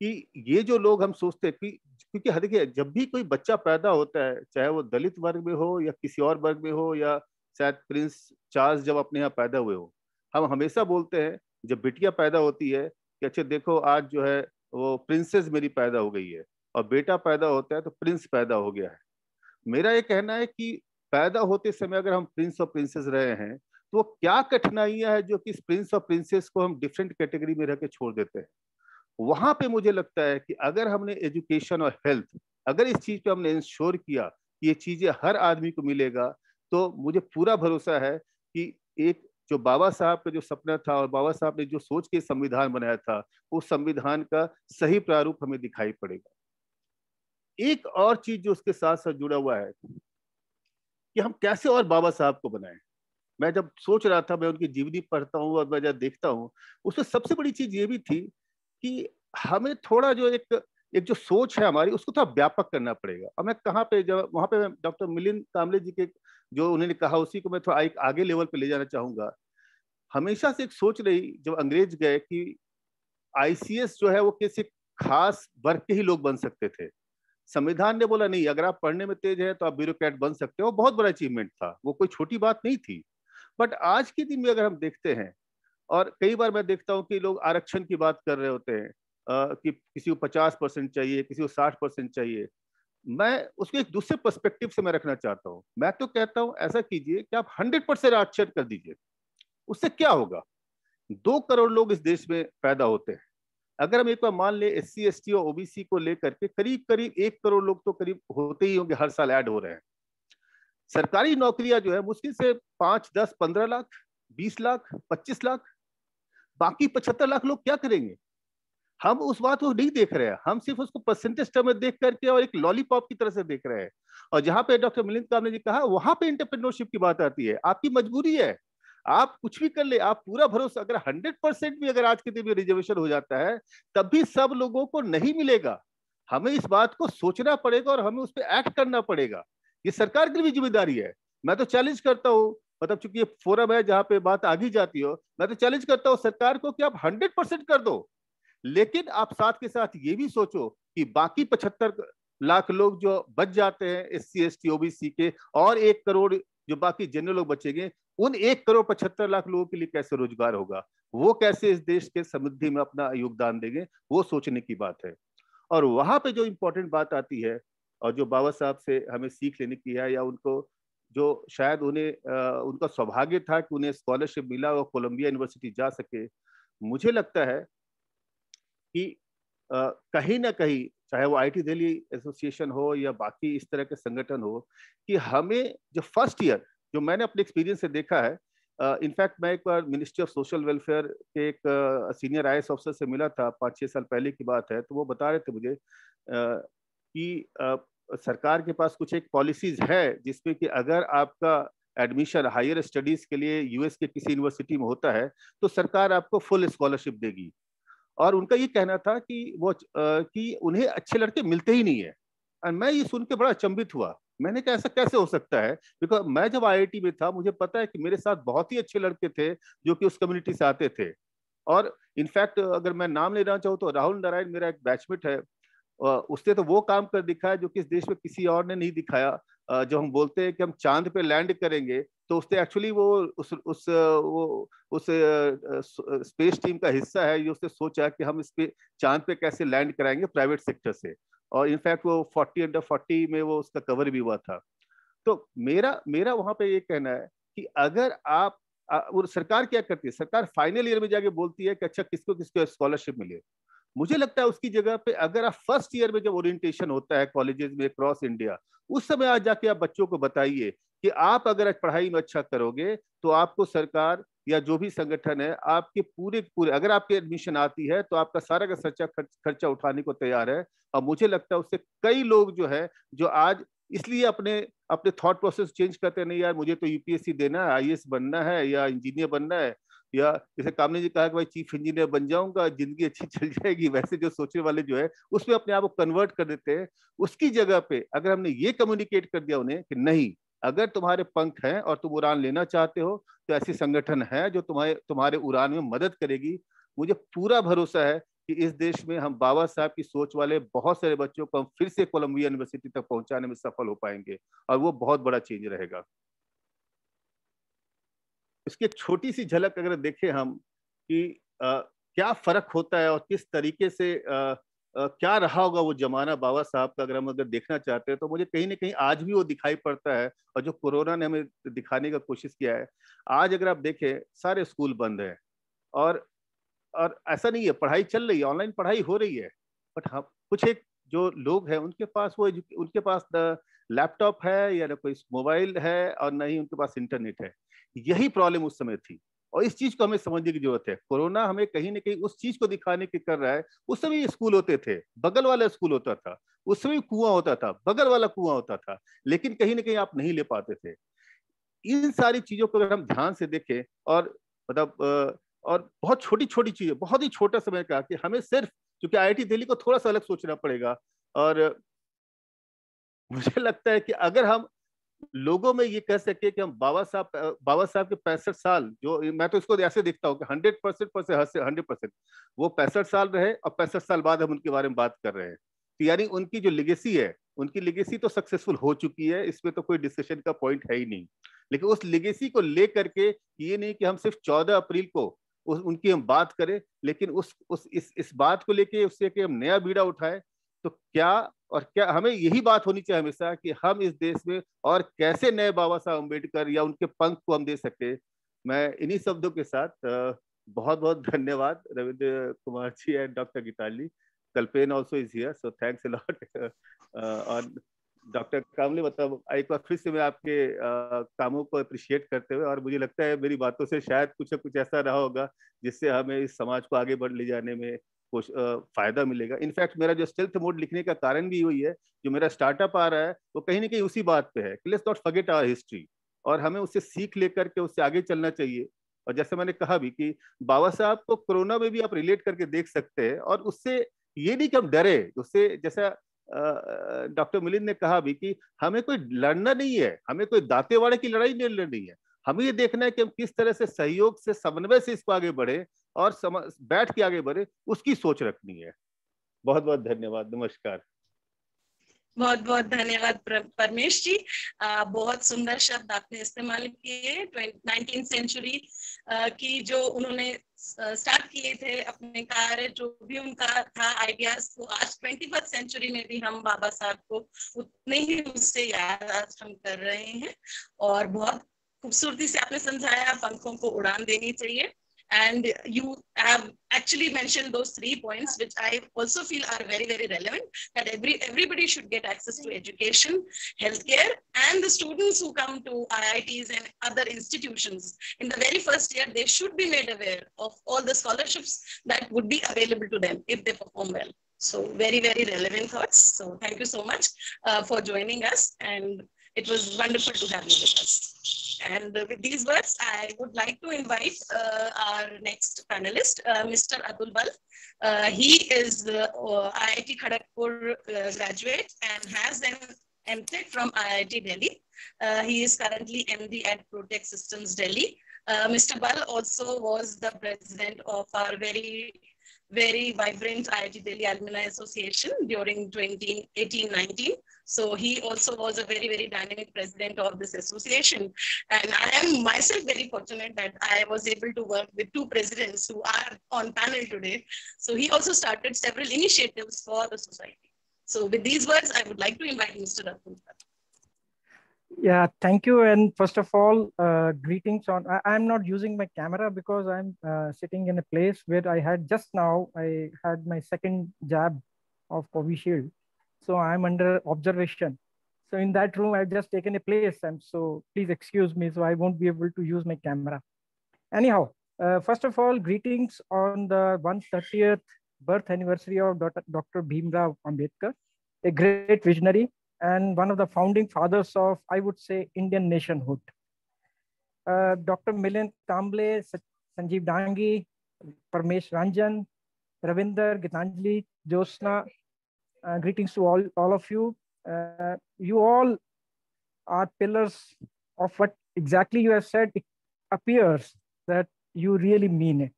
E: कि ये जो लोग हम सोचते हैं कि, क्योंकि देखिए जब भी कोई बच्चा पैदा होता है, चाहे वो दलित वर्ग में हो या किसी और वर्ग में हो, या शायद प्रिंस चार्ल्स जब अपने यहाँ पैदा हुए हो, हम हमेशा बोलते हैं जब बिटिया पैदा होती है कि अच्छा देखो आज जो है वो प्रिंसेस मेरी पैदा हो गई है, और बेटा पैदा होता है तो प्रिंस पैदा हो गया है। मेरा ये कहना है कि पैदा होते समय अगर हम प्रिंस और प्रिंसेस रहे हैं तो वो क्या कठिनाइयां हैं जो कि इस प्रिंस और प्रिंसेस को हम डिफरेंट कैटेगरी में रह के छोड़ देते हैं। वहां पे मुझे लगता है कि अगर हमने एजुकेशन और हेल्थ, अगर इस चीज पे हमने इंश्योर किया कि ये चीजें हर आदमी को मिलेगा, तो मुझे पूरा भरोसा है कि एक जो बाबा साहब का जो सपना था और बाबा साहब ने जो सोच के संविधान बनाया था, उस संविधान का सही प्रारूप हमें दिखाई पड़ेगा। एक और चीज जो उसके साथ साथ जुड़ा हुआ है कि हम कैसे और बाबा साहब को बनाएं। मैं जब सोच रहा था, मैं उनकी जीवनी पढ़ता हूँ और मैं जब देखता हूँ, उसमें सबसे बड़ी चीज ये भी थी कि हमें थोड़ा जो एक जो सोच है हमारी, उसको थोड़ा व्यापक करना पड़ेगा। और मैं कहाँ पे, जब वहां पे डॉक्टर मिलिंद कांबले जी के जो उन्होंने कहा, उसी को मैं थोड़ा एक आगे लेवल पे ले जाना चाहूंगा। हमेशा से एक सोच रही जब अंग्रेज गए कि आईसीएस जो है वो किसी खास वर्ग के ही लोग बन सकते थे। संविधान ने बोला नहीं, अगर आप पढ़ने में तेज है तो आप ब्यूरोक्रेट बन सकते हो। बहुत बड़ा अचीवमेंट था, वो कोई छोटी बात नहीं थी। बट आज के दिन में अगर हम देखते हैं, और कई बार मैं देखता हूं कि लोग आरक्षण की बात कर रहे होते हैं कि किसी को 50% चाहिए, किसी को 60% चाहिए। मैं उसको एक दूसरे पर्सपेक्टिव से मैं रखना चाहता हूं। मैं तो कहता हूं ऐसा कीजिए कि आप 100% आरक्षण कर दीजिए। उससे क्या होगा? 2 करोड़ लोग इस देश में पैदा होते हैं, अगर हम एक बार मान ले SC ST और OBC को लेकर के करीब करीब 1 करोड़ लोग तो करीब होते ही होंगे, हर साल ऐड हो रहे हैं। सरकारी नौकरियां जो है मुश्किल से 5, 10, 15 लाख, 20 लाख, 25 लाख, बाकी 75 लाख लोग क्या करेंगे? हम उस बात को नहीं देख रहे हैं, हम सिर्फ उसको परसेंटेज टर्म में देख करके और एक लॉलीपॉप की तरह से देख रहे हैं। और जहां पे डॉक्टर मिलिंद कांबले जी कहा, वहां पे एंटरप्रेन्योरशिप की बात आती है। आपकी मजबूरी है, आप कुछ भी कर ले, आप पूरा भरोसा, अगर 100% भी अगर आज के दिन में रिजर्वेशन हो जाता है तब भी सब लोगों को नहीं मिलेगा। हमें इस बात को सोचना पड़ेगा और हमें उस पर एक्ट करना पड़ेगा। ये सरकार की भी जिम्मेदारी है। मैं तो चैलेंज करता हूँ, मतलब चूंकि ये फोरम है जहां पे बात आगे जाती हो, मैं तो चैलेंज करता हूँ सरकार को कि आप 100% कर दो, लेकिन आप साथ के साथ ये भी सोचो कि बाकी 75 लाख लोग जो बच जाते हैं SC ST OBC के, और 1 करोड़ जो बाकी जनरल लोग बचेंगे, उन 1 करोड़ 75 लाख लोगों के लिए कैसे रोजगार होगा, वो कैसे इस देश के समृद्धि में अपना योगदान देंगे, वो सोचने की बात है। और वहां पे जो इंपॉर्टेंट बात आती है और जो बाबा साहब से हमें सीख लेने की है, या उनको जो शायद उन्हें उनका सौभाग्य था कि उन्हें स्कॉलरशिप मिला और कोलंबिया यूनिवर्सिटी जा सके, मुझे लगता है कि कहीं ना कहीं, चाहे वो IIT दिल्ली एसोसिएशन हो या बाकी इस तरह के संगठन हो, कि हमें जो फर्स्ट ईयर, जो मैंने अपने एक्सपीरियंस से देखा है, इनफैक्ट मैं एक बार मिनिस्ट्री ऑफ सोशल वेलफेयर के एक सीनियर IAS ऑफिसर से मिला था, 5-6 साल पहले की बात है, तो वो बता रहे थे मुझे कि सरकार के पास कुछ एक पॉलिसीज है जिसमें कि अगर आपका एडमिशन हायर स्टडीज के लिए US के किसी यूनिवर्सिटी में होता है तो सरकार आपको फुल स्कॉलरशिप देगी। और उनका ये कहना था कि वो कि उन्हें अच्छे लड़के मिलते ही नहीं है। और मैं ये सुन के बड़ा अचंभित हुआ, मैंने कहा ऐसा कैसे हो सकता है, बिकॉज मैं जब IIT में था मुझे पता है कि मेरे साथ बहुत ही अच्छे लड़के थे जो कि उस कम्युनिटी से आते थे। और इनफैक्ट अगर मैं नाम लेना चाहूँ तो राहुल नारायण मेरा एक बैचमेट है, उसने तो वो काम कर दिखाया जो कि इस देश में किसी और ने नहीं दिखाया। जब हम बोलते हैं कि हम चांद पे लैंड करेंगे, तो उसने एक्चुअली वो उस स्पेस टीम का हिस्सा है, ये उसने सोचा कि हम इस पे चांद पे कैसे लैंड कराएंगे प्राइवेट सेक्टर से। और इनफैक्ट वो 40 अंडर 40 में वो उसका कवर भी हुआ था। तो मेरा वहां पे ये कहना है कि अगर आप वो सरकार क्या करती है, सरकार फाइनल ईयर में जाके बोलती है कि अच्छा किसको किसको स्कॉलरशिप मिले। मुझे लगता है उसकी जगह पे अगर आप फर्स्ट ईयर में जब ओरिएंटेशन होता है कॉलेजेस में क्रॉस इंडिया, उस समय आज जाके आप बच्चों को बताइए कि आप अगर पढ़ाई में अच्छा करोगे तो आपको सरकार या जो भी संगठन है आपके पूरे अगर आपके एडमिशन आती है तो आपका सारा का सच्चा खर्चा उठाने को तैयार है। और मुझे लगता है उससे कई लोग जो है जो आज इसलिए अपने अपने थॉट प्रोसेस चेंज करते नहीं, यार मुझे तो UPSC देना है, IAS बनना है या इंजीनियर बनना है, या जैसे कामने जी कहा कि भाई चीफ इंजीनियर बन जाऊंगा जिंदगी अच्छी चल जाएगी, वैसे जो सोचने वाले जो है उसमें अपने आप को कन्वर्ट कर देते हैं। उसकी जगह पे अगर हमने ये कम्युनिकेट कर दिया उन्हें कि नहीं, अगर तुम्हारे पंख हैं और तुम उड़ान लेना चाहते हो तो ऐसी संगठन है जो तुम्हारे उड़ान में मदद करेगी। मुझे पूरा भरोसा है कि इस देश में हम बाबा साहब की सोच वाले बहुत सारे बच्चों को हम फिर से कोलंबिया यूनिवर्सिटी तक पहुंचाने में सफल हो पाएंगे, और वो बहुत बड़ा चेंज रहेगा। इसकी एक छोटी सी झलक अगर देखें हम कि क्या फर्क होता है और किस तरीके से क्या रहा होगा वो जमाना बाबा साहब का, अगर देखना चाहते हैं तो मुझे कहीं ना कहीं आज भी वो दिखाई पड़ता है। और जो कोरोना ने हमें दिखाने का कोशिश किया है, आज अगर आप देखें सारे स्कूल बंद हैं, और ऐसा नहीं है, पढ़ाई चल रही है, ऑनलाइन पढ़ाई हो रही है, बट हाँ कुछ एक जो लोग हैं उनके पास न लैपटॉप है या न कोई मोबाइल है और न ही उनके पास इंटरनेट है। यही प्रॉब्लम उस समय थी और इस चीज को हमें समझने की जरूरत है। कोरोना हमें कहीं ना कहीं उस चीज को दिखाने की कर रहा है। उस समय स्कूल होते थे, बगल वाला स्कूल होता था, उस समय कुआं होता था, बगल वाला कुआं होता था, लेकिन कहीं ना कहीं आप नहीं ले पाते थे। इन सारी चीजों को अगर हम ध्यान से देखें और मतलब और बहुत छोटी छोटी चीजें, बहुत ही छोटा समय का, कि हमें सिर्फ क्योंकि IIT दिल्ली को थोड़ा सा अलग सोचना पड़ेगा। और मुझे लगता है कि अगर हम लोगों में ये कह सके कि हम बाबा साहब के 65 साल, जो मैं तो इसको ऐसे देखता हूँ कि 100% वो 65 साल रहे और 65 साल बाद हम उनके बारे में बात कर रहे हैं, तो यानी उनकी जो लेगेसी है, उनकी लेगेसी तो सक्सेसफुल हो चुकी है, इसमें तो कोई डिस्कशन का पॉइंट है ही नहीं। लेकिन उस लेगेसी को लेकर के ये नहीं कि हम सिर्फ 14 अप्रैल को उनकी हम बात करें, लेकिन इस बात को लेके उससे कि हम नया बीड़ा उठाए, तो क्या हमें यही बात होनी चाहिए हमेशा कि हम इस देश में और कैसे नए बाबा साहब अम्बेडकर या उनके पंख को हम दे सके। मैं इन्हीं शब्दों के साथ बहुत बहुत धन्यवाद Ravindra Kumar ji and doctor Geetanjali. Kalpen also is here, so thanks a lot. और डॉक्टर कामले, मतलब एक बार फिर से मैं आपके कामों को अप्रिशिएट करते हुए, और मुझे लगता है मेरी बातों से शायद कुछ न कुछ ऐसा रहा होगा जिससे हमें इस समाज को आगे बढ़ ले जाने में कुछ फायदा मिलेगा. इनफैक्ट मेरा जो स्टेल्थ मोड लिखने का कारण भी वही है, जो मेरा स्टार्टअप आ रहा है वो कहीं ना कहीं उसी बात पे है. Let's not forget our history, और हमें उससे सीख लेकर के उससे आगे चलना चाहिए. और जैसे मैंने कहा भी कि बाबा साहब को कोरोना में भी आप रिलेट करके देख सकते हैं, और उससे ये नहीं कि हम डरे उससे. जैसा डॉक्टर मिलिंद ने कहा भी कि हमें कोई लड़ना नहीं है, हमें कोई दांतेवाड़े की लड़ाई नहीं लड़नी है. हमें ये देखना है कि हम किस तरह से सहयोग से, समन्वय से इसको आगे बढ़े और बैठ के आगे बढ़े, उसकी सोच रखनी है. बहुत बहुत धन्यवाद. नमस्कार.
C: बहुत बहुत धन्यवाद परमेश जी. बहुत सुंदर शब्द आपने इस्तेमाल किए. 19th सेंचुरी की जो उन्होंने स्टार्ट किए थे अपने कार्य, जो भी उनका था आइडियाज, को आज 21st सेंचुरी में भी हम बाबा साहब को उतने ही उससे याद आज हम कर रहे हैं. और बहुत खूबसूरती से आपने समझाया, पंखों को उड़ान देनी चाहिए. And you have actually mentioned those 3 points, which I also feel are very, very relevant, that everybody should get access to education, healthcare, and the students who come to IITs and other institutions in the very first year, they should be made aware of all the scholarships that would be available to them if they perform well. So very, very relevant thoughts. So thank you so much for joining us, and it was wonderful to have you with us. And with these words, I would like to invite our next panelist, Mr. Atul Bal. He is IIT Kharagpur graduate and has an MTech from IIT Delhi. He is currently MD at Protech Systems Delhi. Mr. Bal also was the president of our very vibrant IIT Delhi Alumni Association during 2018-19. So he also was a very, very dynamic president of this association. And I am myself very fortunate that I was able to work with 2 presidents who are on panel today. So he also started several initiatives for the society. So with these words, I would like to invite Mr. Atul.
F: Yeah, thank you. And first of all, greetings on, I'm not using my camera because I'm sitting in a place where I had my second jab of Covishield. So I'm under observation. So in that room, I've just taken a place. And so please excuse me, so I won't be able to use my camera. Anyhow, first of all, greetings on the 130th birth anniversary of Dr. Bhimrao Ambedkar, a great visionary and one of the founding fathers of, I would say, Indian nationhood. Dr. Milind Kamble, Sanjeev Dangi, Parmesh Ranjan, Ravinder, Gitanjali, Josna, greetings to all of you. You all are pillars of what exactly you have said. It appears that you really mean it.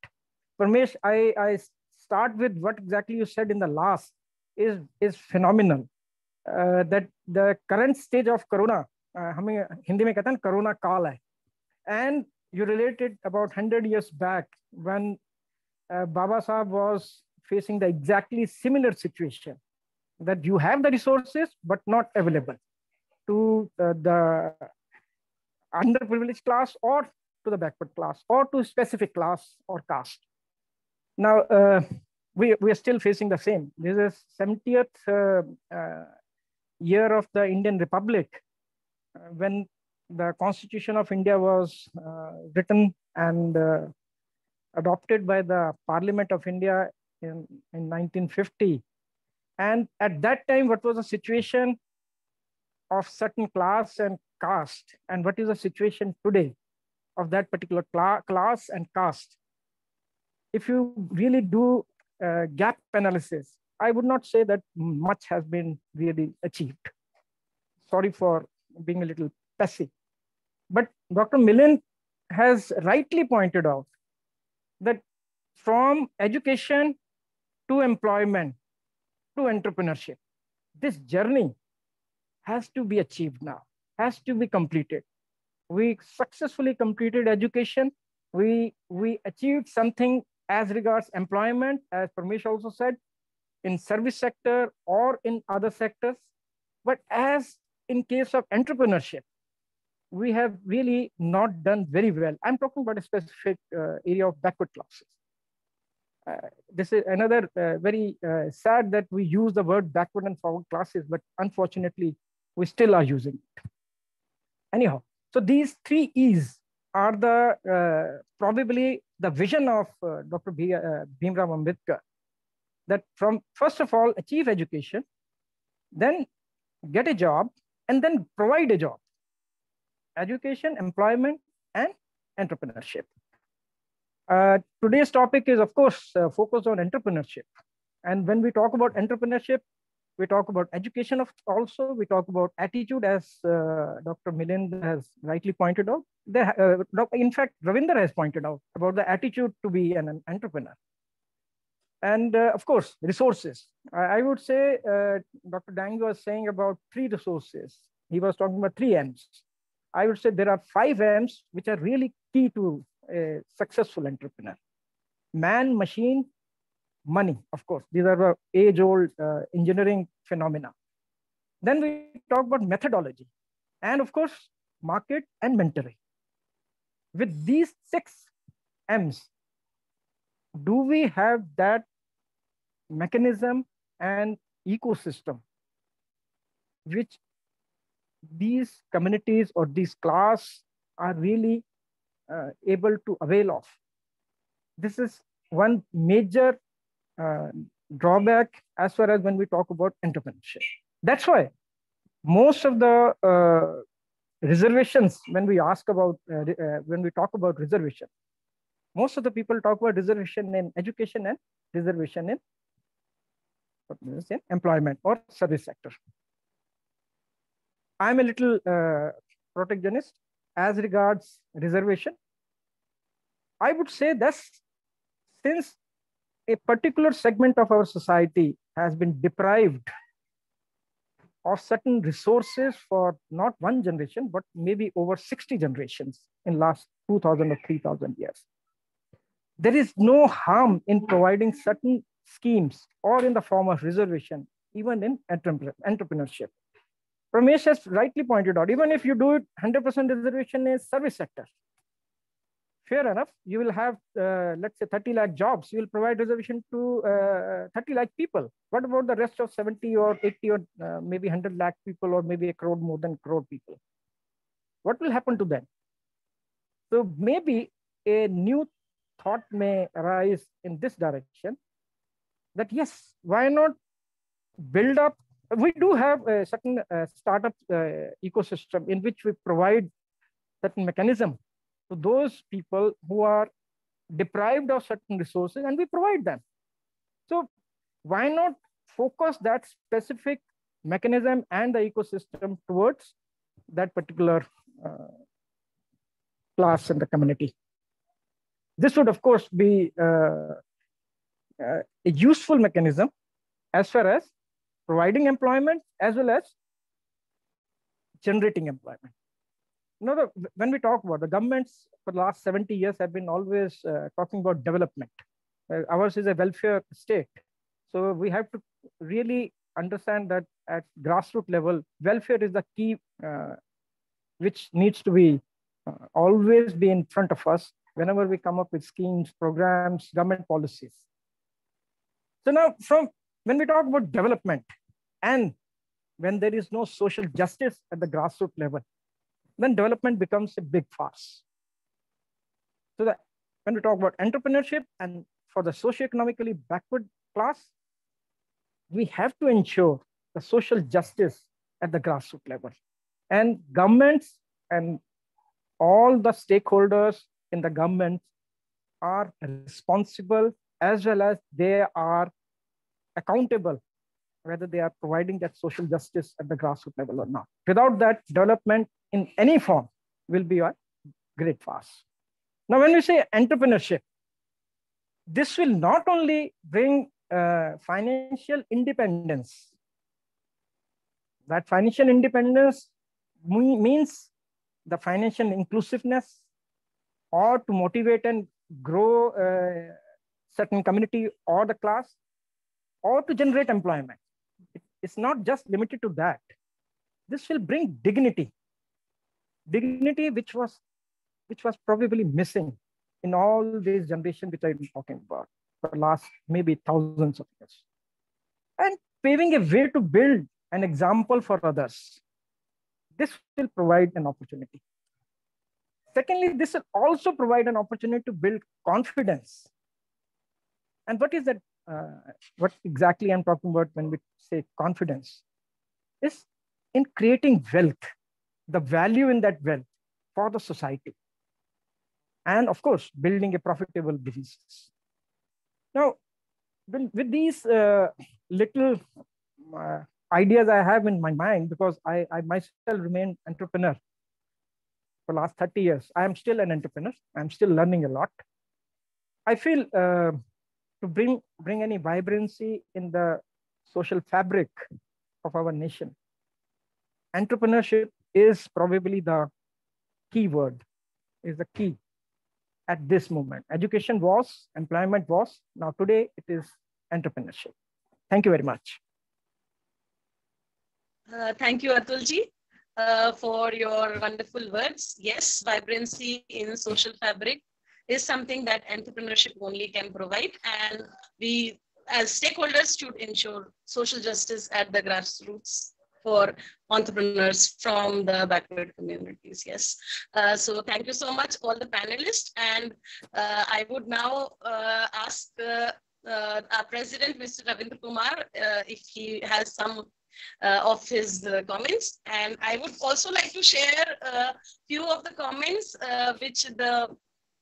F: Parmesh, I start with what exactly you said in the last is phenomenal. That the current stage of Corona, हमें हिंदी में कहते हैं Corona काल है, and you related about 100 years back when Baba Sahib was facing the exactly similar situation, that you have the resources but not available to the underprivileged class or to the backward class or to specific class or caste. Now we are still facing the same. This is 70th year of the Indian Republic, when the Constitution of India was written and adopted by the Parliament of India in 1950. And at that time, what was the situation of certain class and caste, and what is the situation today of that particular class and caste? If you really do gap analysis, I would not say that much has been really achieved. Sorry for being a little passive. But Dr. Milind has rightly pointed out that from education to employment to entrepreneurship, this journey has to be achieved now, has to be completed. We successfully completed education. We achieved something as regards employment, as Parmesh also said, in service sector or in other sectors. But as in case of entrepreneurship, we have really not done very well. I'm talking about a specific area of backward classes. This is another very sad that we use the word backward and forward classes, but unfortunately, we still are using it. Anyhow, so these 3 E's are the probably the vision of Dr. Bhimrao Ambedkar, that from first of all, achieve education, then get a job, and then provide a job. Education, employment, and entrepreneurship. Today's topic is, of course, focused on entrepreneurship. And when we talk about entrepreneurship, we talk about education also, we talk about attitude, as Dr. Milind has rightly pointed out. In fact, Ravinder has pointed out about the attitude to be an entrepreneur. And of course, resources. I would say Dr. Dang was saying about 3 resources. He was talking about 3 M's. I would say there are 5 M's which are really key to a successful entrepreneur. Man, machine, money, of course. These are the age-old engineering phenomena. Then we talk about methodology. And of course, market and mentoring. With these 6 M's, do we have that mechanism and ecosystem which these communities or these class are really able to avail of? This is one major drawback as far as when we talk about entrepreneurship. That's why most of the reservations, when we ask about, when we talk about reservation, most of the people talk about reservation in education and reservation in employment or service sector. I'm a little protectionist as regards reservation. I would say that since a particular segment of our society has been deprived of certain resources for not one generation, but maybe over 60 generations in last 2,000 or 3,000 years, there is no harm in providing certain schemes or in the form of reservation, even in entrepreneurship. Ramesh has rightly pointed out, even if you do it 100% reservation in service sector, fair enough, you will have, let's say 30 lakh jobs, you will provide reservation to 30 lakh people. What about the rest of 70 or 80 or maybe 100 lakh people or maybe a crore, more than crore people? What will happen to them? So maybe a new thought may arise in this direction that yes, why not build up? We do have a certain startup ecosystem in which we provide certain mechanism to those people who are deprived of certain resources, and we provide them. So why not focus that specific mechanism and the ecosystem towards that particular class in the community? This would, of course, be a useful mechanism as far as providing employment as well as generating employment. You know, when we talk about the governments for the last 70 years have been always talking about development. Ours is a welfare state. So we have to really understand that at grassroots level, welfare is the key which needs to be always be in front of us whenever we come up with schemes, programs, government policies. So now when we talk about development and when there is no social justice at the grassroots level, then development becomes a big farce. So that when we talk about entrepreneurship and for the socioeconomically backward class, we have to ensure the social justice at the grassroots level. And governments and all the stakeholders in the government are responsible as well as they are accountable whether they are providing that social justice at the grassroots level or not. Without that, development in any form will be a great farce. Now, when we say entrepreneurship, this will not only bring financial independence. That financial independence means the financial inclusiveness or to motivate and grow a certain community or the class or to generate employment. It's not just limited to that. This will bring dignity. dignity which was probably missing in all these generations which I've been talking about for the last maybe thousands of years. And paving a way to build an example for others. This will provide an opportunity. Secondly, this will also provide an opportunity to build confidence. And what is that? What exactly I'm talking about when we say confidence is in creating wealth, the value in that wealth for the society. And of course, building a profitable business. Now, with these little ideas I have in my mind, because I myself remain entrepreneur for the last 30 years. I am still an entrepreneur. I'm still learning a lot. I feel to bring any vibrancy in the social fabric of our nation, entrepreneurship is probably the key word, is the key at this moment. Education was, employment was, now today it is entrepreneurship. Thank you very much.
C: Thank you, Atulji, for your wonderful words. Yes, vibrancy in social fabric is something that entrepreneurship only can provide. And we, as stakeholders, should ensure social justice at the grassroots for entrepreneurs from the backward communities. Yes. So thank you so much, all the panelists. And I would now ask our president, Mr. Ravindra Kumar, if he has some of his comments. And I would also like to share a few of the comments which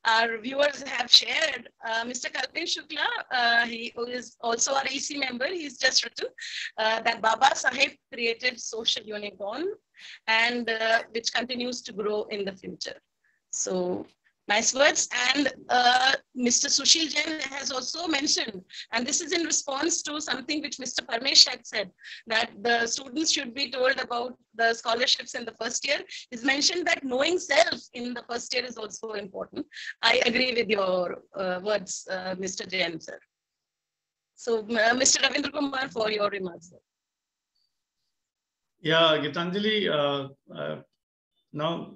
C: our viewers have shared. Mr. Kalpin Shukla, he is also our EC member. He's just written that Baba Saheb created social unicorn and which continues to grow in the future. So nice words. And Mr. Sushil Jain has also mentioned, and this is in response to something which Mr. Parmesh had said, that the students should be told about the scholarships in the first year. He's mentioned that knowing self in the first year is also important. I agree with your words, Mr. Jain, sir. So, Mr. Ravindra Kumar, for your remarks, sir.
A: Yeah, Gitanjali, now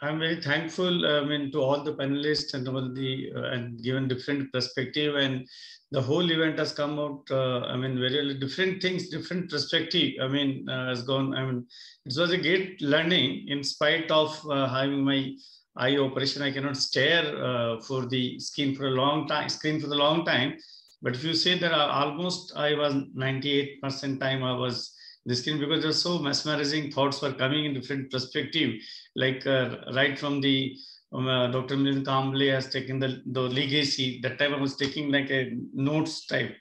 A: I'm very thankful, to all the panelists and all the and given different perspective, and the whole event has come out. Very different things, different perspective. Has gone. It was a great learning in spite of having my eye operation. I cannot stare for the screen for a long time. But if you say that almost I was 98% time I was the screen, because there's so mesmerizing thoughts were coming in different perspective, like right from the Dr. Milind Kamble has taken the legacy. That time I was taking like a notes type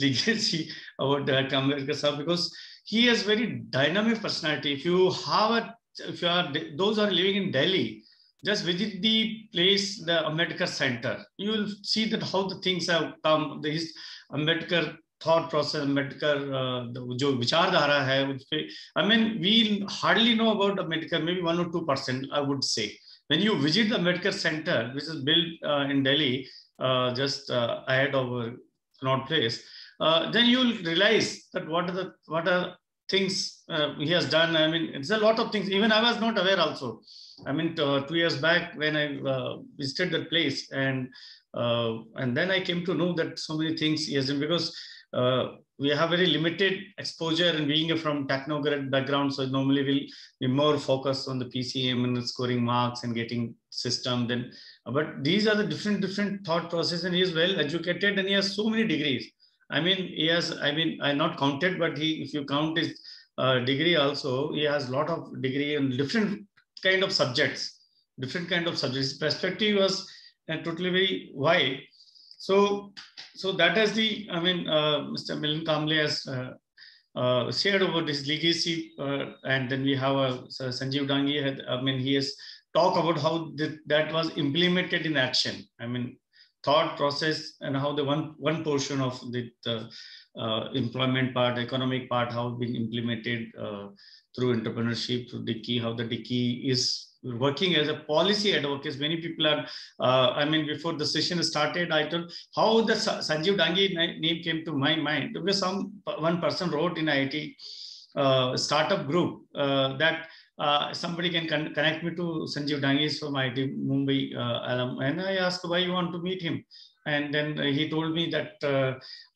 A: legacy about Kamble Sahab, because he has very dynamic personality. If you are those who are living in Delhi, just visit the place, the Ambedkar Center. You will see that how the things have come. His Ambedkar thought process, Ambedkar, जो विचारधारा है उसपे, we hardly know about Ambedkar, maybe 1 or 2%, I would say. When you visit the Ambedkar Center, which is built in Delhi, just ahead of Connaught Place, then you will realize that what are things he has done. It's a lot of things. Even I was not aware also. 2 years back when I visited that place, and then I came to know that so many things he has done, because we have very limited exposure, and being from technocrat background, so normally we'll be more focused on the PCM and scoring marks and getting system. But these are the different thought process, and he is well educated, and he has so many degrees. He has, I not counted, but if you count his degree also, he has a lot of degree in different kind of subjects. His perspective was totally very wide. So that is the, Mr. Milind Kamble has shared about his legacy, and then we have Sanjeev Dangi. He has talked about how that was implemented in action. Thought process, and how the one portion of the employment part, economic part, how been implemented through entrepreneurship, through Dicky, how the Dicky is working as a policy advocate. Many people are, before the session started, I told how the Sanjeev Dangi name came to my mind, because one person wrote in IT startup group that somebody can connect me to Sanjeev Dangi from IIT Mumbai alum. And I asked why you want to meet him. And then he told me that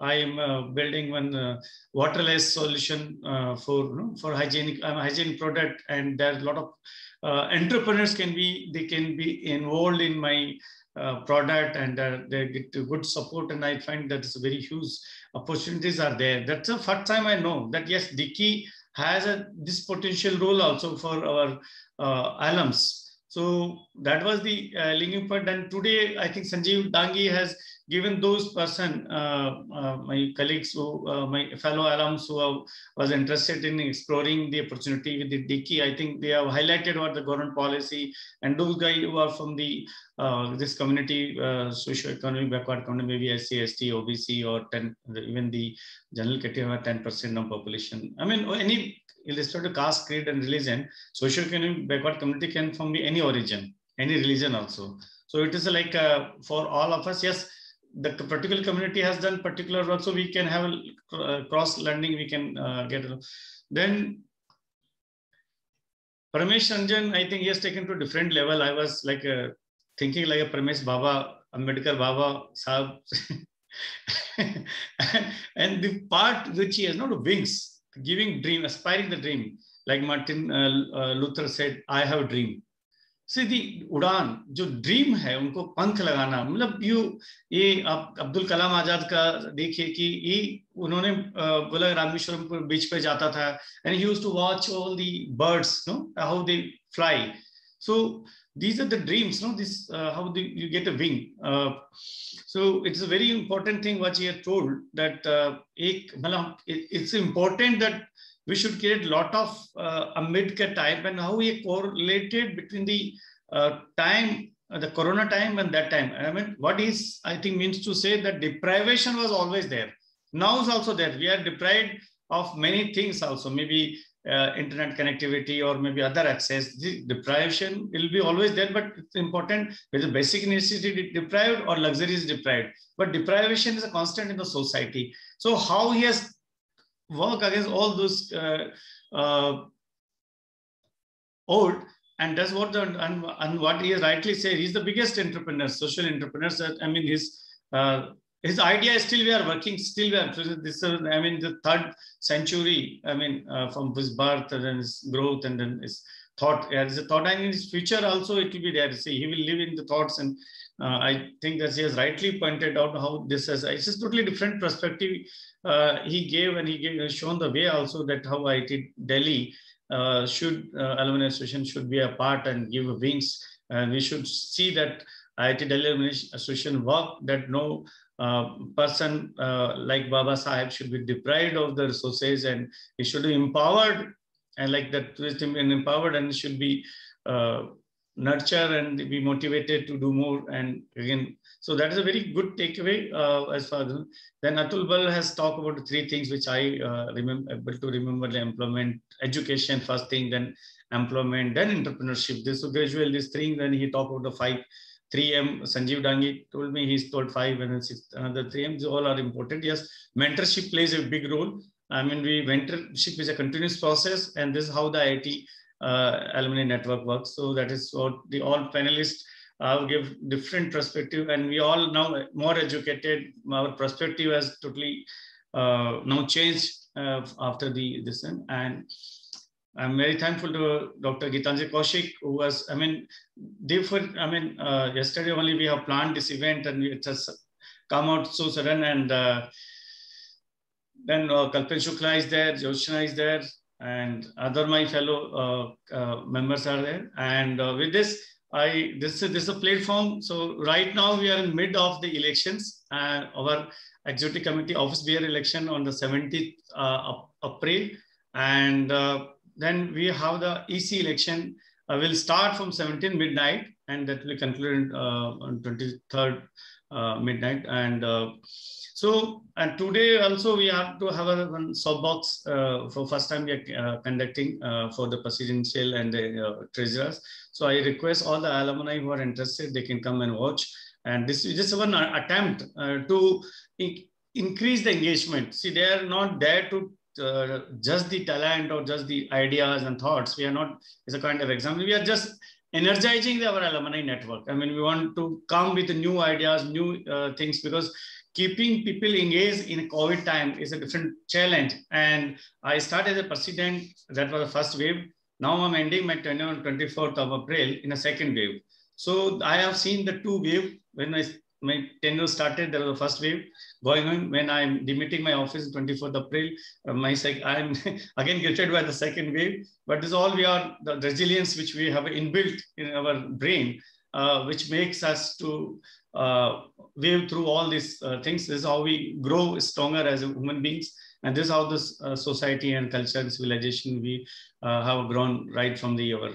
A: I am building one waterless solution for hygienic product, and there are a lot of entrepreneurs can be involved in my product, and they get good support. And I find that it's very huge opportunities are there. That's the first time I know that yes, Dicky has this potential role also for our alums. So that was the linking point. And today, I think Sanjeev Dangi has given those my colleagues, my fellow alums who was interested in exploring the opportunity with the Dicky. I think they have highlighted what the government policy, and those guys who are from the this community, socio-economic backward community, maybe SC, ST, OBC, or even the general category, 10% of population. I mean, any irrespective of caste, creed, and religion, socio-economic backward community can from any origin, any religion also. So it is like for all of us, yes, the particular community has done particular work, so we can have a cross-learning, we can get. Then Paramesh Ranjan, I think he has taken to a different level. I was like thinking like a Paramesh Baba, Ambedkar Baba Sahab. and the part which he has not wings, giving dream, aspiring the dream, like Martin Luther said, I have a dream. See the उड़ान जो dream है उनको पंख लगाना, मतलब ये आप अब्दुल कलाम आजाद का देखिए कि ये उन्होंने बोला रामेश्वरम बीच पे जाता था, and he used to watch all the birds, no, how they fly. So these are the dreams, no, this how you get a wing. So it's a very important thing what he had told, that it's important that we should create a lot of Ambedkar type, and how he correlated between the time, the Corona time and that time. I mean, what is, I think, means to say that deprivation was always there. Now is also there. We are deprived of many things also, maybe internet connectivity or maybe other access. The deprivation will be always there, but it's important whether basic necessity deprived or luxury is deprived. But deprivation is a constant in the society. So how he has work against all those old, and that's what and what he rightly said, he's the biggest entrepreneur, social entrepreneur. I mean, his idea is still we are working, still we are this. I mean, the 3rd century. I mean, from his birth and then his growth and then his thought. Yeah, there's a thought, and in his future also it will be there. See, he will live in the thoughts, and I think that he has rightly pointed out how this is. It's just totally different perspective he gave, and he has shown the way also that how IIT Delhi should Alumni Association should be a part and give wings, and we should see that IIT Delhi Alumni Association work, that no person like Baba Sahib should be deprived of the resources, and he should be empowered, and like that wisdom and empowered, and should be nurture and be motivated to do more. And again, so that is a very good takeaway as far as. Then Atul Bal has talked about the 3 things which I able to remember: the employment, education first thing, then employment, then entrepreneurship. This so gradual this thing. Then he talked about the 5 3M. Sanjeev Dangi told me he's told 5 and then 6 another 3M's. All are important. Yes, mentorship plays a big role. I mean, mentorship is a continuous process, and this is how the IIT alumni network works. So that is what the all panelists give different perspective, and we all now more educated. Our perspective has totally now changed after this, and I'm very thankful to Dr. Gitanjali Kaushik, who was, I mean, yesterday only we have planned this event, and it has come out so sudden, and then Kalpan Shukla is there, Jyoshna is there, and other my fellow members are there. And with this, this is a platform. So right now we are in mid of the elections. Our executive committee office bearer election on the 17th of April, and then we have the EC election. Will start from 17 midnight, and that will conclude on 23rd midnight. And so, and today also we have to have one soapbox for first time we are conducting for the presidential and the treasurers. So I request all the alumni who are interested, they can come and watch. And this is just one attempt to increase the engagement. See, they are not there to just the talent or just the ideas and thoughts. We are not as a kind of example. We are just energizing our alumni network. I mean, we want to come with new ideas, new things, because keeping people engaged in COVID time is a different challenge. And I started as a president. That was the first wave. Now I'm ending my tenure on 24th of April in a second wave. So I have seen the two waves. When my tenure started, there was the first wave going on. When I'm demitting my office on 24th April, I'm again guilted by the second wave. But this all we are, the resilience which we have inbuilt in our brain, which makes us to wave through all these things. This is how we grow stronger as human beings. And this is how this society and culture and civilization we have grown right from our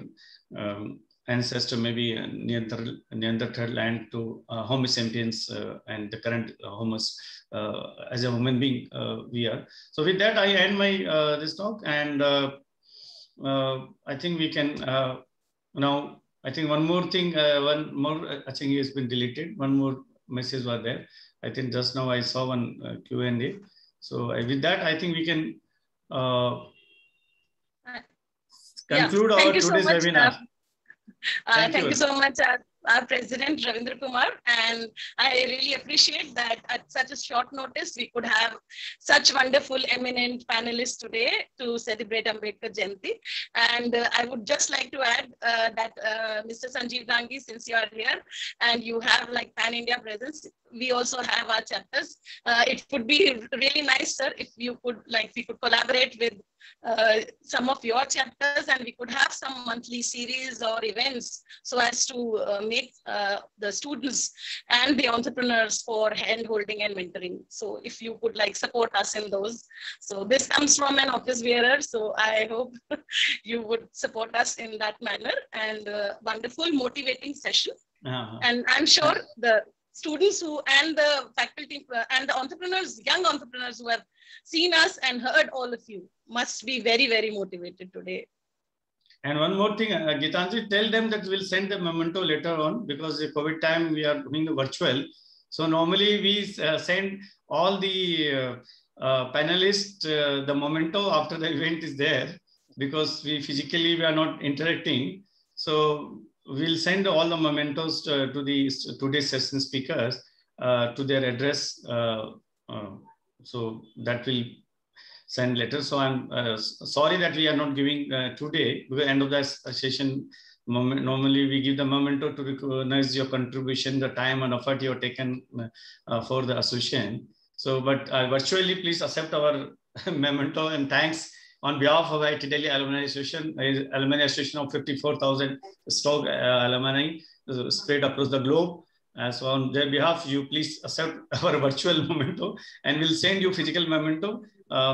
A: ancestor, maybe Neanderthal land to Homo sapiens and the current Homo as a human being we are. So with that, I end my this talk, and I think we can now. I think one more thing, one more, I think has been deleted. One more message was there. I think just now I saw one Q&A. So with that, I think we can conclude our today's webinar.
C: Thank you so much, our President Ravindra Kumar, and I really appreciate that at such a short notice we could have such wonderful, eminent panelists today to celebrate Ambedkar Jayanti. And I would just like to add that Mr. Sanjeev Dangi, since you are here and you have like pan-India presence, we also have our chapters. It would be really nice, sir, if you could we could collaborate with some of your chapters, and we could have some monthly series or events so as to make the students and the entrepreneurs for hand holding and mentoring. So if you could support us in those. So this comes from an office bearer, so I hope you would support us in that manner, and wonderful motivating session. And I'm sure the students and the faculty and the entrepreneurs, young entrepreneurs who have seen us and heard all of you must be very, very motivated today.
A: And one more thing, Gitanjali, tell them that we'll send the memento later on, because the COVID time we are doing the virtual. So normally we send all the panelists the memento after the event is there, because we are not interacting. So we'll send all the mementos to the today's session speakers to their address. So that will send later. So I'm sorry that we are not giving today, because end of the session, normally we give the memento to recognize your contribution, the time and effort you have taken for the association. So, but virtually, please accept our memento, and thanks on behalf of IIT Delhi Alumni Association of 54,000 strong alumni spread across the globe. So on their behalf, you please accept our virtual memento, and we'll send you physical memento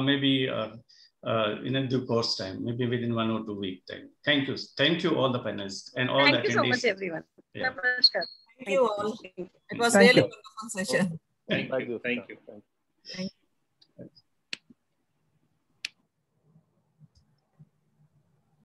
A: maybe in a due course time, maybe within 1 or 2 week time. Thank you. Thank you all the panelists and all the attendees.
C: Thank you so much, everyone.
A: Yeah.
G: Thank you all. It was really a wonderful session.
D: Thank you.
G: Thank you.